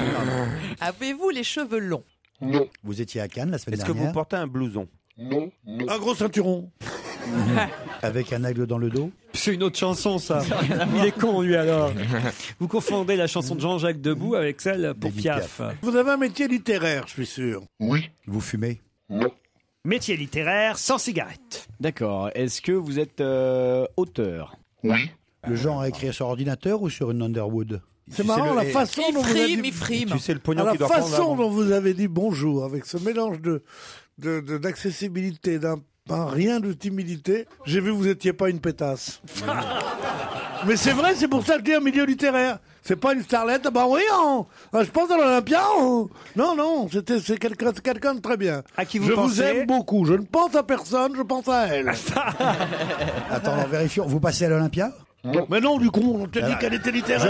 Avez-vous les cheveux longs? Non. Vous étiez à Cannes la semaine Est-ce que dernière? vous portez un blouson? Non. Un gros ceinturon. Avec un aigle dans le dos? C'est une autre chanson, ça. Il est con, lui, alors. Vous confondez la chanson de Jean-Jacques Debout avec celle pour Piaf. Vous avez un métier littéraire, je suis sûr. Oui. Vous fumez? Non. Métier littéraire sans cigarette. D'accord. Est-ce que vous êtes auteur? Oui. Le genre à écrire sur ordinateur ou sur une Underwood? C'est marrant la façon dont vous avez dit... Tu sais le pognon la qu'il doit prendre. façon avant. dont vous avez dit bonjour, avec ce mélange d'accessibilité, d'un rien de timidité, j'ai vu que vous étiez pas une pétasse. Mais c'est vrai, c'est pour ça que je dis un milieu littéraire. C'est pas une starlette, bah oui, je pense à l'Olympia. Non, c'est quelqu'un de très bien. À qui vous je pensez? vous aime beaucoup. Je ne pense à personne, je pense à elle. Attends, vérifions. Vous passez à l'Olympia? Mais non, du coup, on te dit qu'elle était littéraire.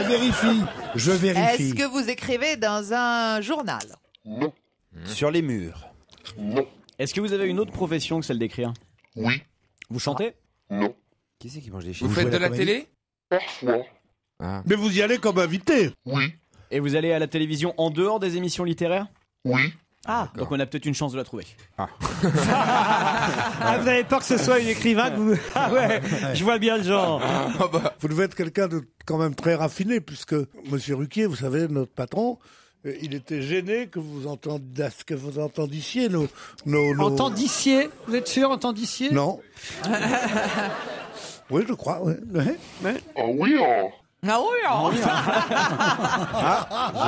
Je vérifie. Est-ce que vous écrivez dans un journal? Non. Sur les murs. Non. Est-ce que vous avez une autre profession que celle d'écrire? Oui. Vous chantez? Non. Qui c'est qui mange des chips? Vous faites de la télé? Parfois. Mais vous y allez comme invité. Oui. Et vous allez à la télévision en dehors des émissions littéraires? Oui. Ah. Donc on a peut-être une chance de la trouver. Vous avez peur que ce soit une écrivain que vous... Ah ouais, je vois bien le genre. Vous devez être quelqu'un de quand même très raffiné, puisque Monsieur Ruquier, vous savez, notre patron, il était gêné que vous entendissiez nos... Entendissiez? Vous êtes sûr, entendissiez? Non. Oui, je crois, oui. Ah oui, Ah oui,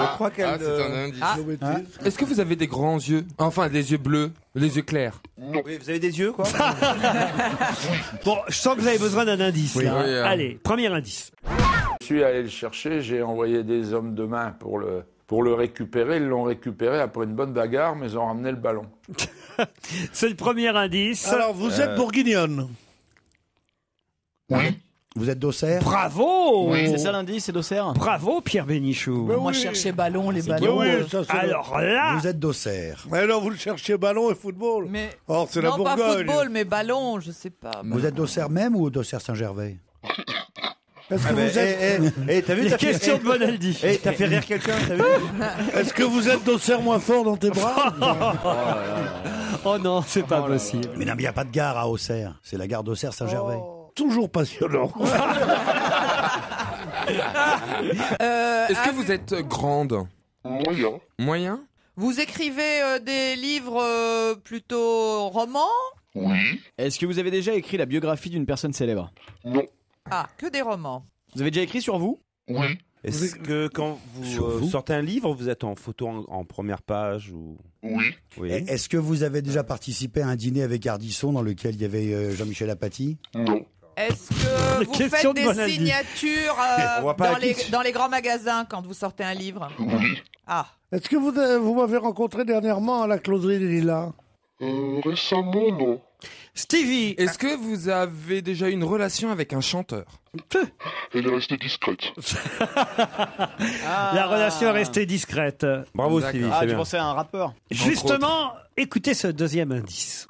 Je crois qu'elle... c'est un indice. Est-ce que vous avez des grands yeux? Enfin, des yeux bleus, les yeux clairs? Oui, vous avez des yeux, quoi? Bon, je sens que vous avez besoin d'un indice. Oui. là. Oui, Allez, premier indice. Je suis allé le chercher, j'ai envoyé des hommes de main pour le récupérer. Ils l'ont récupéré après une bonne bagarre, mais ils ont ramené le ballon. C'est le premier indice. Alors, vous êtes bourguignonne? Oui. Vous êtes d'Auxerre? Bravo! Oui. C'est ça l'indice, c'est d'Auxerre? Bravo, Pierre Bénichou. Moi, je cherchais ballon, les ballons. Alors là... Vous êtes d'Auxerre. Mais non, vous le cherchez ballon et football. Mais... Or, c'est la Non, pas Bourgogne. football, mais ballon, je sais pas. Vous êtes d'Auxerre même ou d'Auxerre Saint-Gervais? Est-ce que vous êtes... t'as vu, Les t'as fait- questions de Bonaldi. T'as fait rire quelqu'un, t'as vu? Est-ce que vous êtes d'Auxerre moins fort dans tes bras? Oh non, c'est pas possible. Mais non, mais il n'y a pas de gare à Auxerre. C'est la gare d'Auxerre Saint-Gervais. Toujours passionnant. Est-ce que vous êtes grande? Moyen. Moyen? Vous écrivez des livres plutôt romans? Oui. Est-ce que vous avez déjà écrit la biographie d'une personne célèbre? Non. Ah, que des romans. Vous avez déjà écrit sur vous? Oui. Est-ce que quand vous sortez un livre, vous êtes en photo en première page ou... Oui. Est-ce que vous avez déjà participé à un dîner avec Ardisson dans lequel il y avait Jean-Michel Apathy? Non. Est-ce que vous Question faites de des Bonaldi. signatures On voit pas dans les grands magasins quand vous sortez un livre? Oui. Ah. Est-ce que vous m'avez rencontré dernièrement à la Closerie des Lilas? Récemment, non. Stevie, Est-ce que vous avez déjà eu une relation avec un chanteur? Elle est restée discrète. la relation est restée discrète. Bravo D'accord. Stevie, Ah, c'est tu bien. pensais à un rappeur? Justement, écoutez ce deuxième indice.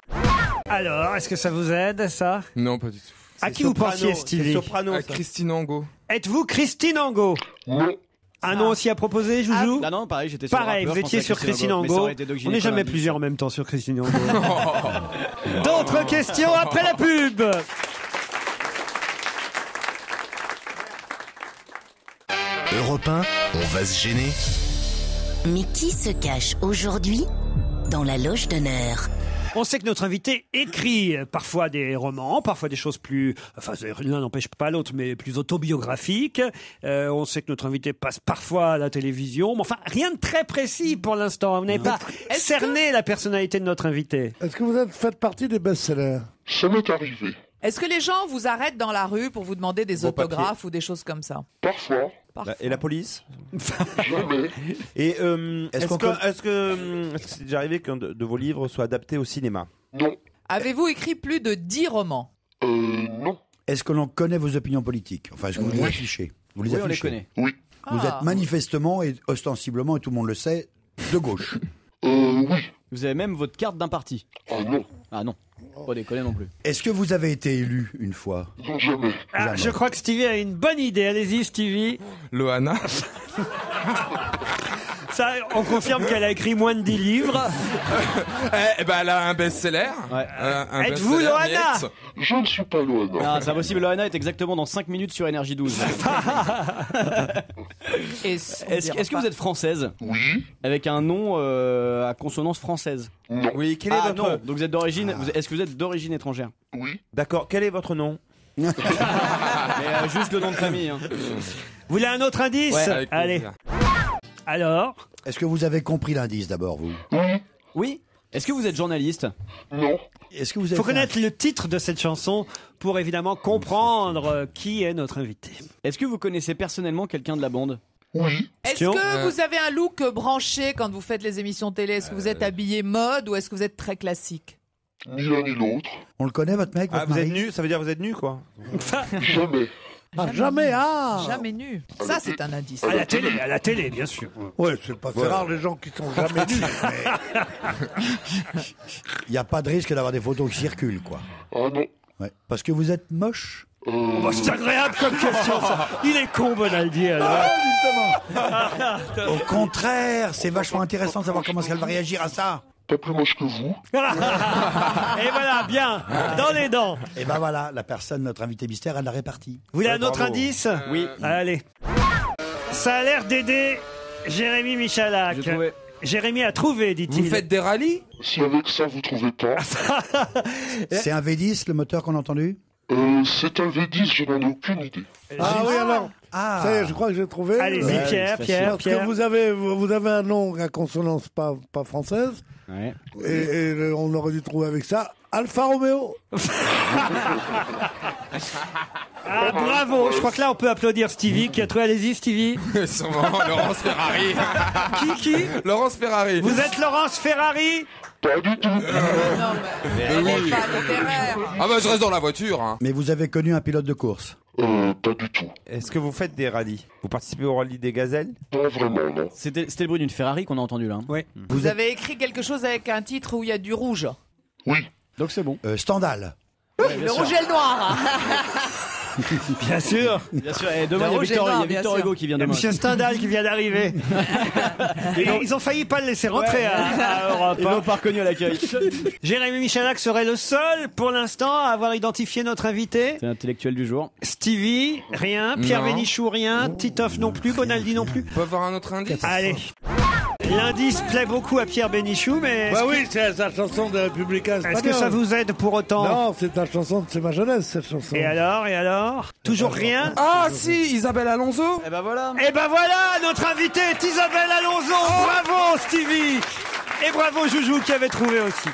Alors, est-ce que ça vous aide, ça? Non, pas du tout. À qui vous pensiez, Stevie? Soprano, À ça. Christine Angot. Êtes-vous Christine Angot? Non. Un nom aussi à proposer, Joujou? Ah non, pareil, j'étais sur Pareil, rappeur, vous je pensais étiez à sur Christine mais ça Angot. aurait été Doc On n'est Gynéco jamais l'indice. plusieurs en même temps sur Christine Angot. D'autres questions après la pub. Europe 1, on va se gêner. Mais qui se cache aujourd'hui dans la loge d'honneur? On sait que notre invité écrit parfois des romans, parfois des choses plus... Enfin, l'un n'empêche pas l'autre, mais plus autobiographiques. On sait que notre invité passe parfois à la télévision. Mais enfin, rien de très précis pour l'instant. On n'avez pas cerné la personnalité de notre invité. Est-ce que vous faites partie des best-sellers? Ça m'est arrivé. Est-ce que les gens vous arrêtent dans la rue pour vous demander des Vos autographes ou des choses comme ça? Parfois. Et la police? Jamais. Et est-ce qu'on que c'est déjà arrivé qu'un de vos livres soit adapté au cinéma? Non. Avez-vous écrit plus de 10 romans? Non. Est-ce que l'on connaît vos opinions politiques? Enfin, est-ce que vous les affichez? Vous les Oui, on les affichez? connaît. Oui. Vous Ah. êtes manifestement et ostensiblement, et tout le monde le sait, de gauche. Oui. Vous avez même votre carte d'un parti. Ah non. Ah non, pas déconner non plus. Est-ce que vous avez été élu une fois? Non, jamais. Ah, Jamais. je crois que Stevie a une bonne idée. Allez-y, Stevie. Loana. Ça, on confirme qu'elle a écrit moins de 10 livres. Eh ben, elle a un best-seller. Ouais. Un Êtes-vous best-seller, Loana? Miette. Je ne suis pas loin. Ah, c'est impossible, Loana est exactement dans 5 minutes sur Énergie 12. Est-ce que vous êtes française? Oui. Avec un nom à consonance française? Non. Oui, quel est Ah votre... non, donc vous êtes d'origine... Est-ce que vous êtes d'origine étrangère? Oui. D'accord, quel est votre nom? Mais juste le nom de famille. Hein. Vous voulez un autre indice? Ouais, avec allez. plaisir. Alors? Est-ce que vous avez compris l'indice d'abord, vous? Oui. Oui. Est-ce que vous êtes journaliste? Non. Est-ce que vous Il avez faut fait un- connaître le titre de cette chanson pour évidemment comprendre qui est notre invité. Est-ce que vous connaissez personnellement quelqu'un de la bande? Oui. Est-ce Question. que vous avez un look branché quand vous faites les émissions télé? Est-ce que vous êtes habillé mode ou est-ce que vous êtes très classique? Ni l'un ni l'autre. On le connaît, votre mec, votre Ah, vous êtes mari? nu? Ça veut dire que vous êtes nu, quoi? Jamais. Ah, jamais, ah! Jamais nu. Ça, c'est un indice. À la télé, bien sûr. Ouais, c'est pas c'est rare les gens qui sont jamais nus. Il n'y a pas de risque d'avoir des photos qui circulent, quoi. Ah non. Ouais. Parce que vous êtes moche? Oh, bah, c'est agréable comme question, ça. Il est con, Bonaldi, alors. Au contraire, c'est vachement intéressant de savoir comment elle va réagir à ça. Pas plus moche que vous. Et voilà, bien, dans les dents. Et ben voilà, la personne, notre invité mystère, elle l'a répartie. Vous voulez un autre indice? Oui. Allez. Ça a l'air d'aider Jérémy Michalak. J'ai trouvé. Jérémy a trouvé, dit-il. Vous faites des rallyes? Si avec ça vous trouvez pas. C'est un V10, le moteur qu'on a entendu? C'est un V10, je n'en ai aucune idée. Ah oui, alors. Ah. Ça y est, je crois que j'ai trouvé. Allez-y, Ouais, Pierre, c'est Pierre, Parce Pierre. que vous avez un nom à consonance pas française. Ouais. Et on aurait dû trouver avec ça Alfa Romeo. Ah, bravo. Je crois que là, on peut applaudir Stevie qui a trouvé. Allez-y, Stevie. Sûrement, Laurence Ferrari. Qui Laurence Ferrari. Vous êtes Laurence Ferrari? Pas du tout. Mais oui. Ah bah je reste dans la voiture. Hein. Mais vous avez connu un pilote de course? Pas du tout. Est-ce que vous faites des rallyes? Vous participez au rallye des gazelles? Pas vraiment, non. C'était le bruit d'une Ferrari qu'on a entendu là. Oui. Vous avez écrit quelque chose avec un titre où il y a du rouge. Oui. Donc c'est bon. Stendhal. Le rouge et le noir. Bien sûr. Bien sûr. Et demain, il y a Victor Hugo qui vient demain. Monsieur Stendhal qui vient d'arriver. Ils ont failli pas le laisser rentrer à Europe. Ils l'ont pas reconnu à l'accueil. Jérémy Michalak serait le seul, pour l'instant, à avoir identifié notre invité. C'est l'intellectuel du jour. Stevie, rien. Pierre Non. Bénichou, rien. Titoff non plus. Bonaldi non plus. On peut avoir un autre indice? Allez. L'indice plaît beaucoup à Pierre Bénichou, mais... Bah oui, c'est la chanson des Républicains espagnols. Est-ce que ça vous aide pour autant? Non, c'est la chanson, c'est ma jeunesse, cette chanson. Et alors Toujours rien? Ah si, Isabelle Alonso. Et ben voilà. Et ben voilà, notre invité est Isabelle Alonso. Bravo Stevie. Et bravo Joujou qui avait trouvé aussi.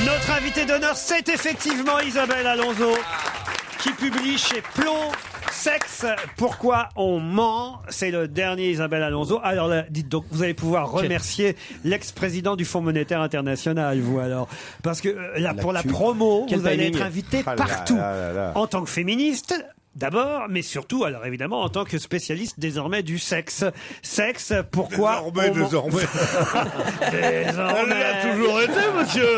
Notre invité d'honneur, c'est effectivement Isabelle Alonso, qui publie chez Plomb Sexe, pourquoi on ment. C'est le dernier Isabelle Alonso. Alors là, dites donc, vous allez pouvoir remercier l'ex-président du Fonds monétaire international, vous alors. Parce que là, pour la promo, Quel vous allez timing. être invité partout. En tant que féministe, d'abord, mais surtout, alors évidemment, en tant que spécialiste désormais du sexe. Sexe, pourquoi Désormais. Elle l'a toujours été, monsieur.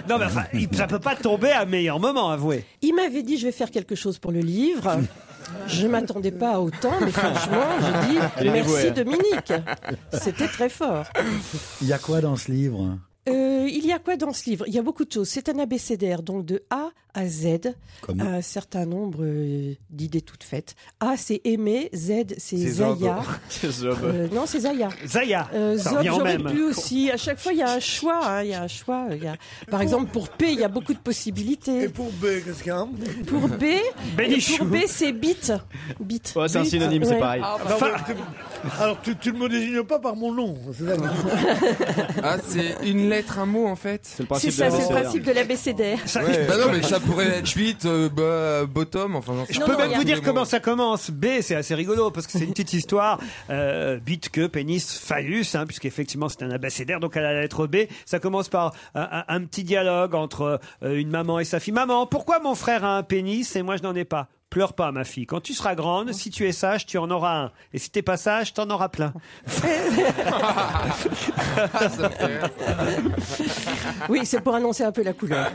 Non, mais enfin, ça peut pas tomber à meilleur moment, avouez. Il m'avait dit je vais faire quelque chose pour le livre. Je m'attendais pas à autant, mais franchement, j'ai dit merci Dominique. C'était très fort. Il y a quoi dans ce livre? Il y a quoi dans ce livre? Il y a beaucoup de choses. C'est un abécédaire, donc de A à Z, un certain nombre d'idées toutes faites. A, c'est aimer, Z, c'est Zaya. Non, c'est Zaya. Zaya. Ça Zob, revient au j'aurais même. pu aussi. À chaque fois, il y a un choix. Hein, il y a un choix. Par exemple, pour P, il y a beaucoup de possibilités. Et pour B, qu'est-ce qu'il y a? Pour B, Bénichou. pour B, c'est bit. Bit. Ouais, c'est un synonyme, c'est Ouais. pareil. Alors, tu ne me désignes pas par mon nom. C'est ça. Ah, c'est une lettre, un mot en fait. C'est le C'est principe ça, de c'est le principe de l'abécédaire. Ouais. Bah non, mais ça pourrait être 8, bottom, enfin. Je peux même vous dire comment ça commence. B, c'est assez rigolo parce que c'est une petite histoire. Bite, queue, pénis, phallus, hein, puisqu'effectivement c'est un abécédaire. Donc à la lettre B, ça commence par un petit dialogue entre une maman et sa fille. Maman, pourquoi mon frère a un pénis et moi je n'en ai pas? Pleure pas, ma fille. Quand tu seras grande, si tu es sage, tu en auras un. Et si t'es pas sage, t'en auras plein. Oui, c'est pour annoncer un peu la couleur.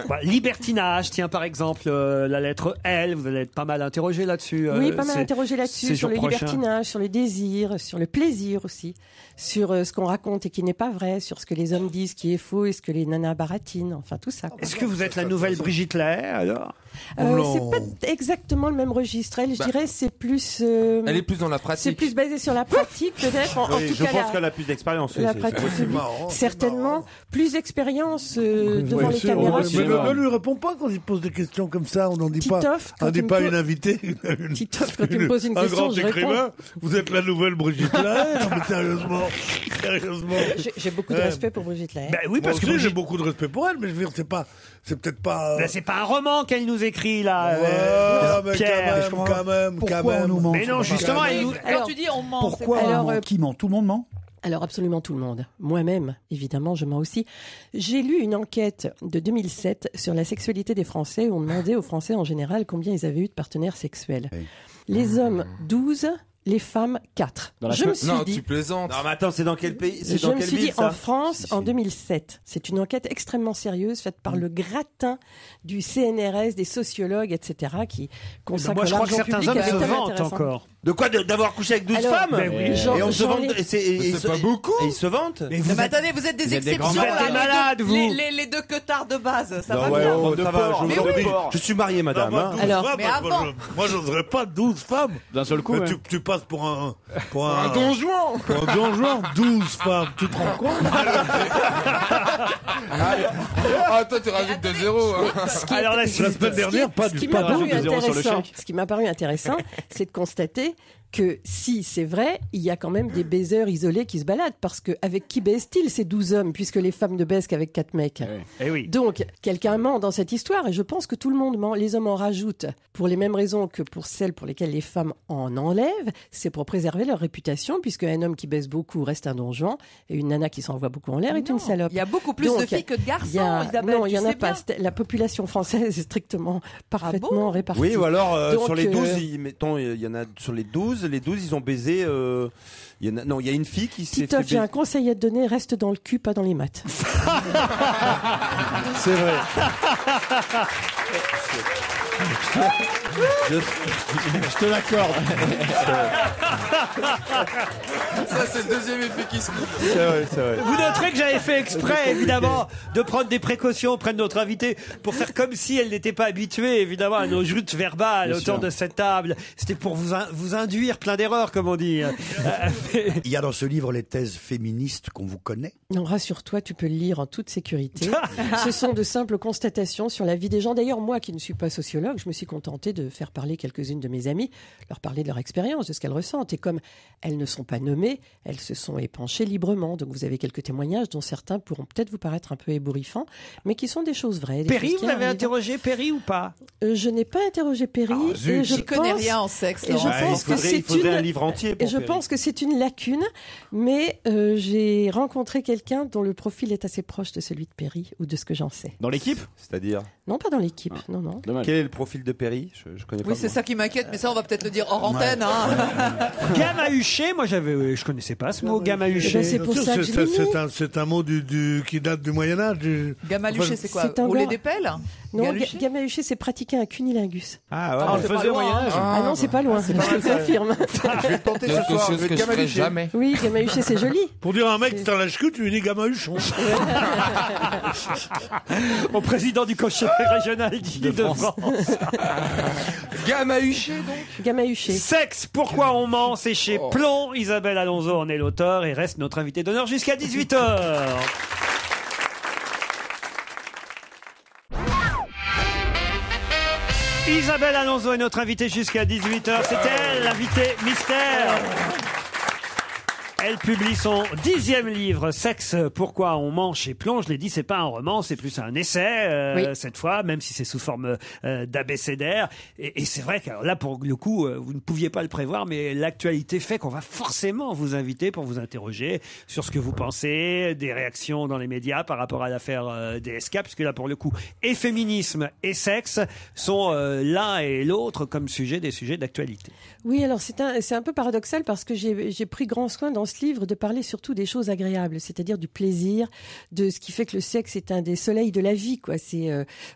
Bah, libertinage, tiens, par exemple, la lettre L. Vous allez être pas mal interrogé là-dessus. Oui, pas mal interrogé là-dessus, sur le libertinage, sur le désir, sur le plaisir aussi, sur ce qu'on raconte et qui n'est pas vrai, sur ce que les hommes disent qui est faux et ce que les nanas baratinent, enfin tout ça. Est-ce que vous êtes la nouvelle Brigitte Lahaie, alors? C'est pas exactement le même registre. Elle, je dirais, c'est plus. Elle est plus dans la pratique. C'est plus basé sur la pratique, peut-être. En tout je cas, pense qu'elle a plus d'expérience. la pratique. Certainement, plus d'expérience devant les caméras. Mais ne lui réponds pas quand il pose des questions comme ça. On n'en dit pas. On dit pas une invitée. Titoff, quand tu me poses une un question, grand je réponds. écrivain. Vous êtes la nouvelle Brigitte Lahaie. Non, mais sérieusement. J'ai beaucoup de respect pour Brigitte Lahaie. Ben oui, parce Moi aussi, que j'ai beaucoup de respect pour elle, mais je veux dire, c'est peut-être pas. Ben, c'est pas un roman qu'elle nous écrit là, mais Pierre. quand même. Pourquoi on nous ment? Mais non, justement, elle nous. Quand tu dis on ment, Pourquoi on ment? Qui ment? Tout le monde ment? Alors absolument tout le monde. Moi-même, évidemment, je mens aussi. J'ai lu une enquête de 2007 sur la sexualité des Français où on demandait aux Français en général combien ils avaient eu de partenaires sexuels. Oui. Les hommes, 12, les femmes, 4. Je me suis Non, dit... tu plaisantes. Non, mais attends, c'est dans quel pays? C'est Je dans me quelle suis ville, dit ça? en France en 2007. C'est une enquête extrêmement sérieuse faite par le gratin du CNRS, des sociologues, etc. qui consacrent Moi, je crois que l'argent certains public hommes à des se thèmes vantent intéressants. encore. De quoi? D'avoir couché avec 12 Alors, femmes? Ben oui. Et on se j'en vante. ai- C'est pas beaucoup. Et ils se vantent? Mais Mais attendez, vous êtes des exceptions. Vous êtes là, des malades, vous. Les deux queutards de base, ça va Non, ouais, bien. oh, ça va, porc, je mais vous en oui. prie. Je suis marié, madame. Non, moi, hein. 12 Alors, femmes, mais avant. moi, j'oserais pas 12 femmes. D'un seul coup. Mais ouais. tu passes pour un Don Juan. Pour un Don Juan, 12 femmes, tu te rends compte? Ah, toi, tu rajoutes de 0. Alors la La semaine dernière, pas Ce qui du pas m'a paru de zéro sur le intéressant, chèque. ce qui m'a paru intéressant, c'est de constater que si c'est vrai, il y a quand même des baiseurs isolés qui se baladent, parce que avec qui baisent-ils ces 12 hommes, puisque les femmes ne baisent qu'avec 4 mecs? Eh oui. Donc, quelqu'un ment dans cette histoire, et je pense que tout le monde ment. Les hommes en rajoutent pour les mêmes raisons que pour celles pour lesquelles les femmes en enlèvent, c'est pour préserver leur réputation, puisque un homme qui baise beaucoup reste un donjon, et une nana qui s'envoie beaucoup en l'air est une salope. Il y a beaucoup plus de filles que de garçons, Isabelle. Non, il n'y en a sais pas. bien. La population française est strictement parfaitement répartie. Oui, ou alors Donc, sur les 12, il y en a sur les 12 ils ont baisé. Il y a une fille qui s'est fait Titoff, j'ai un conseil à te donner, reste dans le cul, pas dans les maths. C'est vrai. Je te l'accorde. Ça, c'est le deuxième effet qui se coupe. C'est vrai. Vous noterez que j'avais fait exprès, évidemment, de prendre des précautions auprès de notre invitée pour faire comme si elle n'était pas habituée, évidemment, à nos joutes verbales autour de cette table. C'était pour vous induire plein d'erreurs, comme on dit. Il y a dans ce livre les thèses féministes qu'on vous connaît. Non, rassure-toi, tu peux le lire en toute sécurité. Ce sont de simples constatations sur la vie des gens. D'ailleurs, moi qui ne suis pas sociologue, je me suis contentée de faire parler quelques-unes de mes amies, leur parler de leur expérience, de ce qu'elles ressentent. Et comme elles ne sont pas nommées, elles se sont épanchées librement. Donc vous avez quelques témoignages dont certains pourront peut-être vous paraître un peu ébouriffants, mais qui sont des choses vraies. Perry, vous avez interrogé Perry ou pas? Je n'ai pas interrogé Perry. Et je connais rien en sexe. Et je pense que c'est un livre entier. Et je pense que c'est une lacune, mais j'ai rencontré quelqu'un dont le profil est assez proche de celui de Perry, ou de ce que j'en sais. Dans l'équipe? C'est-à-dire? Non, pas dans l'équipe. Non. Dommage. Quel est le profil de Perry? Je connais pas. Oui, c'est ça qui m'inquiète, mais ça, on va peut-être le dire hors antenne. Hein. Gamahuché, moi je connaissais pas ce mot, Gamahuché. C'est pour ça que je l'ai mis. C'est un mot qui date du Moyen-Âge. Gamahuché, c'est quoi? Rouler des pelles? Non, Gamahuché, c'est pratiquer un cunilingus. Ah ouais, on le faisait au Moyen-Âge. Ah non, c'est pas loin, je te confirme. Je vais tenter ce soir. Je vais Gamahuché. Jamais. Oui, Gamahuché, c'est joli. Pour dire à un mec qui t'en lâche que tu lui dis Gamahuchon. Au président du conseil régional d'Île-de-France. Gamahuché, donc. Gamahuché. Sexe, pourquoi on ment? C'est chez Plomb. Isabelle Alonso en est l'auteur et reste notre invité d'honneur jusqu'à 18h. Isabelle Alonso est notre invitée jusqu'à 18h. C'est elle, l'invitée mystère. Elle publie son 10e livre, Sexe, pourquoi on ment chez Plomb. Je l'ai dit, c'est pas un roman, c'est plus un essai, cette fois, même si c'est sous forme d'abécédaire. Et c'est vrai que là, pour le coup, vous ne pouviez pas le prévoir, mais l'actualité fait qu'on va forcément vous inviter pour vous interroger sur ce que vous pensez, des réactions dans les médias par rapport à l'affaire DSK, puisque là, pour le coup, et féminisme et sexe sont l'un et l'autre comme des sujets d'actualité. Oui, alors c'est un peu paradoxal parce que j'ai pris grand soin dans ce livre de parler surtout des choses agréables, c'est-à-dire du plaisir, de ce qui fait que le sexe est un des soleils de la vie, quoi.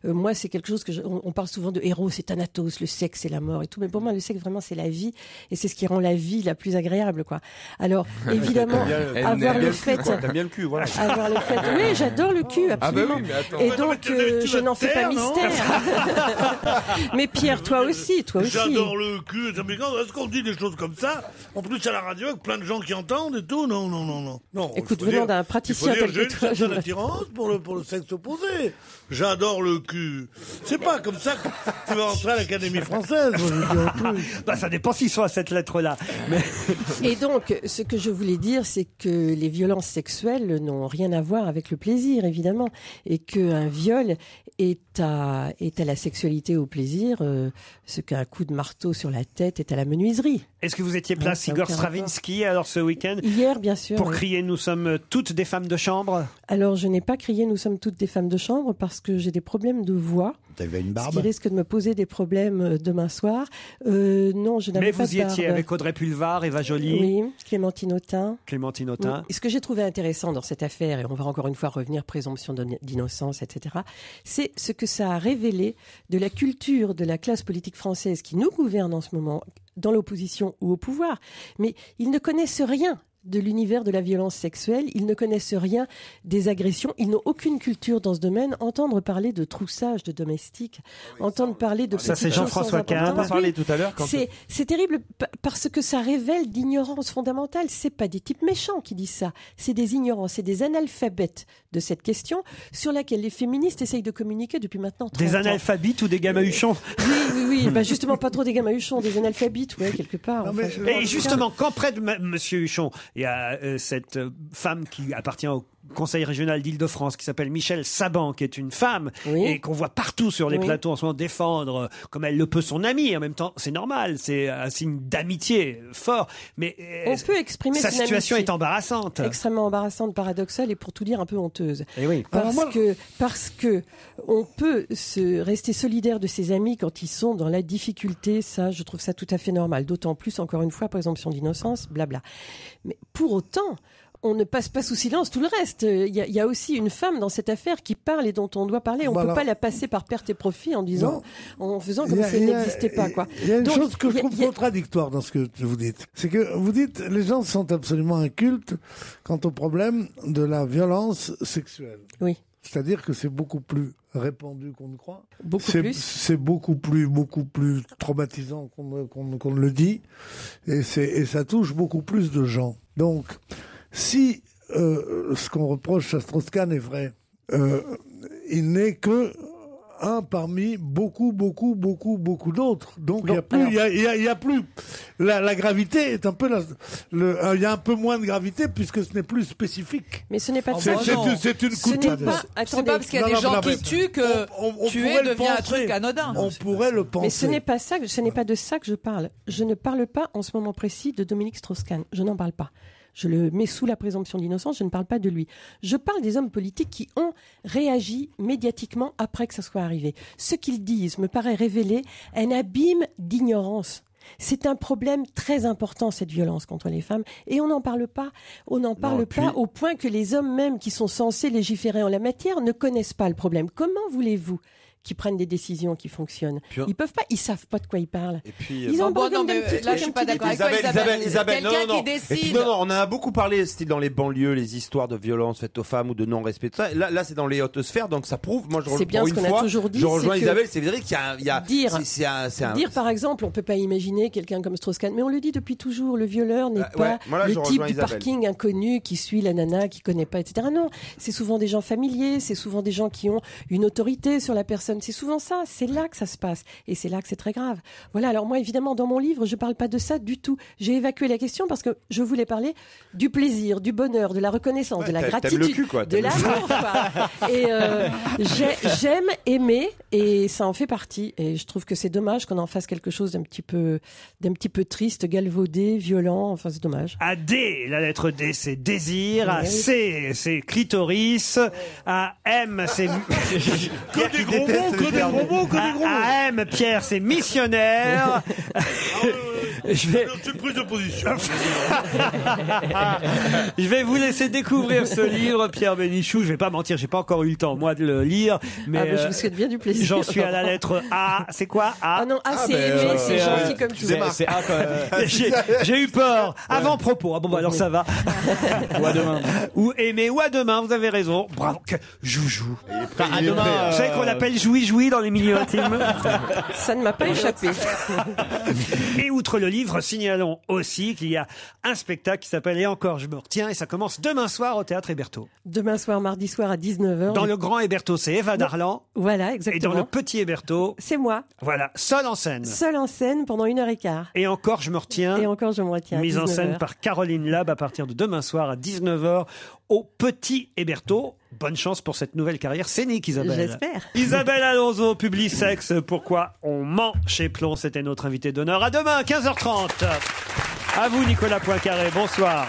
Moi, c'est quelque chose on parle souvent de héros, c'est Thanatos, le sexe, c'est la mort et tout, mais pour moi, le sexe vraiment c'est la vie et c'est ce qui rend la vie la plus agréable, quoi. Alors évidemment, avoir le fait, t'aimes bien le cul, voilà. Avoir le fait, oui, j'adore le cul, absolument. Ah bah oui, mais attends. Et donc je n'en fais pas mystère. Mais Pierre, toi aussi. J'adore le cul. Est-ce qu'on dit des choses comme ça? En plus à la radio avec plein de gens qui entendent et tout. Non. Écoute, venant d'un praticien tel j'ai que une toi, certaine attirance pour le sexe opposé. J'adore le cul. C'est pas comme ça que tu vas entrer à l'Académie française. Ça dépend s'ils sont à cette lettre-là. Mais... Et donc, ce que je voulais dire, c'est que les violences sexuelles n'ont rien à voir avec le plaisir, évidemment, et qu'un viol est à la sexualité, au plaisir, ce qu'un coup de marteau sur la tête est à la menuiserie. Est-ce que vous étiez place Igor Stravinsky alors ce week-end? Hier, bien sûr. Pour crier « Nous sommes toutes des femmes de chambre ». Alors, je n'ai pas crié « Nous sommes toutes des femmes de chambre » parce que j'ai des problèmes de voix. T'avais une barbe? Ce qui risque de me poser des problèmes demain soir. Non, je n'avais pas de barbe. Mais vous y étiez avec Audrey Pulvar, Eva Joly. Oui, Clémentine Autain. Oui. Et ce que j'ai trouvé intéressant dans cette affaire, et on va encore une fois revenir présomption d'innocence, etc., c'est ce que ça a révélé de la culture de la classe politique française qui nous gouverne en ce moment, dans l'opposition ou au pouvoir. Mais ils ne connaissent rien de l'univers de la violence sexuelle, ils ne connaissent rien des agressions, ils n'ont aucune culture dans ce domaine. Entendre parler de troussage de domestiques, entendre parler de ça, c'est Jean-François Kahn. On en a parlé tout à l'heure. C'est terrible parce que ça révèle d'ignorance fondamentale. C'est pas des types méchants qui disent ça, c'est des ignorants, c'est des analphabètes de cette question sur laquelle les féministes essayent de communiquer depuis maintenant 30 ans. Des analphabites ou des gamahuchons? Oui. Bah justement, pas trop des gamahuchons, des analphabites, ouais, quelque part. Non, enfin, et justement, quand près de Monsieur Huchon, il y a cette femme qui appartient au Conseil régional d'Île-de-France qui s'appelle Michèle Saban, qui est une femme et qu'on voit partout sur les plateaux en ce moment défendre comme elle le peut son amie. En même temps, c'est normal, c'est un signe d'amitié fort. Mais on peut exprimer sa situation amitié. est embarrassante, extrêmement embarrassante, paradoxale et pour tout dire un peu honteuse. Et oui. Parce que on peut rester solidaire de ses amis quand ils sont dans la difficulté. Ça, je trouve ça tout à fait normal. D'autant plus, encore une fois, présomption d'innocence, blabla. Mais pour autant, on ne passe pas sous silence tout le reste. Il y a aussi une femme dans cette affaire qui parle et dont on doit parler. On ne peut pas la passer par perte et profit en faisant comme si elle n'existait pas. Il y a une chose que je trouve contradictoire dans ce que vous dites. C'est que vous dites les gens sont absolument incultes quant au problème de la violence sexuelle. Oui. C'est-à-dire que c'est beaucoup plus répandu qu'on ne croit. C'est beaucoup plus traumatisant qu'on ne le dit. Et ça touche beaucoup plus de gens. Donc, si ce qu'on reproche à Strauss-Kahn est vrai, il n'est que un parmi beaucoup d'autres. Donc il y a plus la gravité est un peu il y a un peu moins de gravité puisque ce n'est plus spécifique. Mais ce n'est pas c'est une coutade. C'est pas parce qu'il y a des gens qui tuent que tuer devient un truc anodin. On pourrait le penser. Mais ce n'est pas de ça que je parle. Je ne parle pas en ce moment précis de Dominique Strauss-Kahn. Je n'en parle pas. Je le mets sous la présomption d'innocence, je ne parle pas de lui. Je parle des hommes politiques qui ont réagi médiatiquement après que ça soit arrivé. Ce qu'ils disent me paraît révéler un abîme d'ignorance. C'est un problème très important, cette violence contre les femmes, et on n'en parle pas. On n'en parle pas au point que les hommes même qui sont censés légiférer en la matière ne connaissent pas le problème. Comment voulez-vous qu'ils prennent des décisions qui fonctionnent? Ils peuvent pas, ils savent pas de quoi ils parlent. Et puis, ils ont là, je suis pas d'accord avec toi, Isabelle, quelqu'un qui décide. Non, on en a beaucoup parlé, style dans les banlieues, les histoires de violence faites aux femmes ou de non-respect, tout ça. Là, c'est dans les hautes sphères, donc ça prouve. Moi, c'est bien ce qu'on a toujours dit. Je rejoins Isabelle, c'est vrai qu'il y a dire, par exemple, on peut pas imaginer quelqu'un comme Strauss-Kahn, mais on le dit depuis toujours, le violeur n'est pas le type du parking inconnu qui suit la nana, qui connaît pas, etc. Non, c'est souvent des gens familiers, c'est souvent des gens qui ont une autorité sur la personne. C'est souvent ça. C'est là que ça se passe. Et c'est là que c'est très grave. Voilà. Alors moi, évidemment, dans mon livre, je parle pas de ça du tout. J'ai évacué la question parce que je voulais parler du plaisir, du bonheur, de la reconnaissance, de la gratitude, de l'amour. Et j'aime aimer et ça en fait partie. Et je trouve que c'est dommage qu'on en fasse quelque chose d'un petit peu triste, galvaudé, violent. Enfin, c'est dommage. À D, la lettre D, c'est désir. À C, c'est clitoris. À M, c'est que des gros mots. À M, Pierre, c'est missionnaire. C'est une prise de position. Je vais vous laisser découvrir ce livre, Pierre Bénichou. Je vais pas mentir, j'ai pas encore eu le temps, moi, de le lire. Mais je vous souhaite bien du plaisir. J'en suis à la lettre A. C'est quoi A? Ah non, A, c'est aimé, c'est gentil comme tu veux. C'est A quand même. J'ai eu peur. Avant-propos. Ah bon, bah alors ça va. Ou à demain. Ou aimer, ou à demain, vous avez raison. Bravo. Joujou. À demain. Vous savez qu'on l'appelle joui-joui dans les milieux intimes. Ça ne m'a pas échappé. Et outre le livre, signalons aussi qu'il y a un spectacle qui s'appelle Et encore je me retiens, et ça commence demain soir au Théâtre Hébertot. Demain soir, mardi soir à 19h. Dans le grand Hébertot, c'est Eva Darlan. Voilà, exactement. Et dans le petit Hébertot, c'est moi. Voilà, seul en scène. Seul en scène pendant 1h15. Et encore je me retiens. Et encore je me retiens. Mise en scène par Caroline Lab à partir de demain soir à 19h au petit Hébertot. Bonne chance pour cette nouvelle carrière scénique, Isabelle. J'espère. Isabelle Alonso, Publi Sexe, pourquoi on ment chez Plon. C'était notre invité d'honneur. À demain, 15h30. À vous, Nicolas Poincaré. Bonsoir.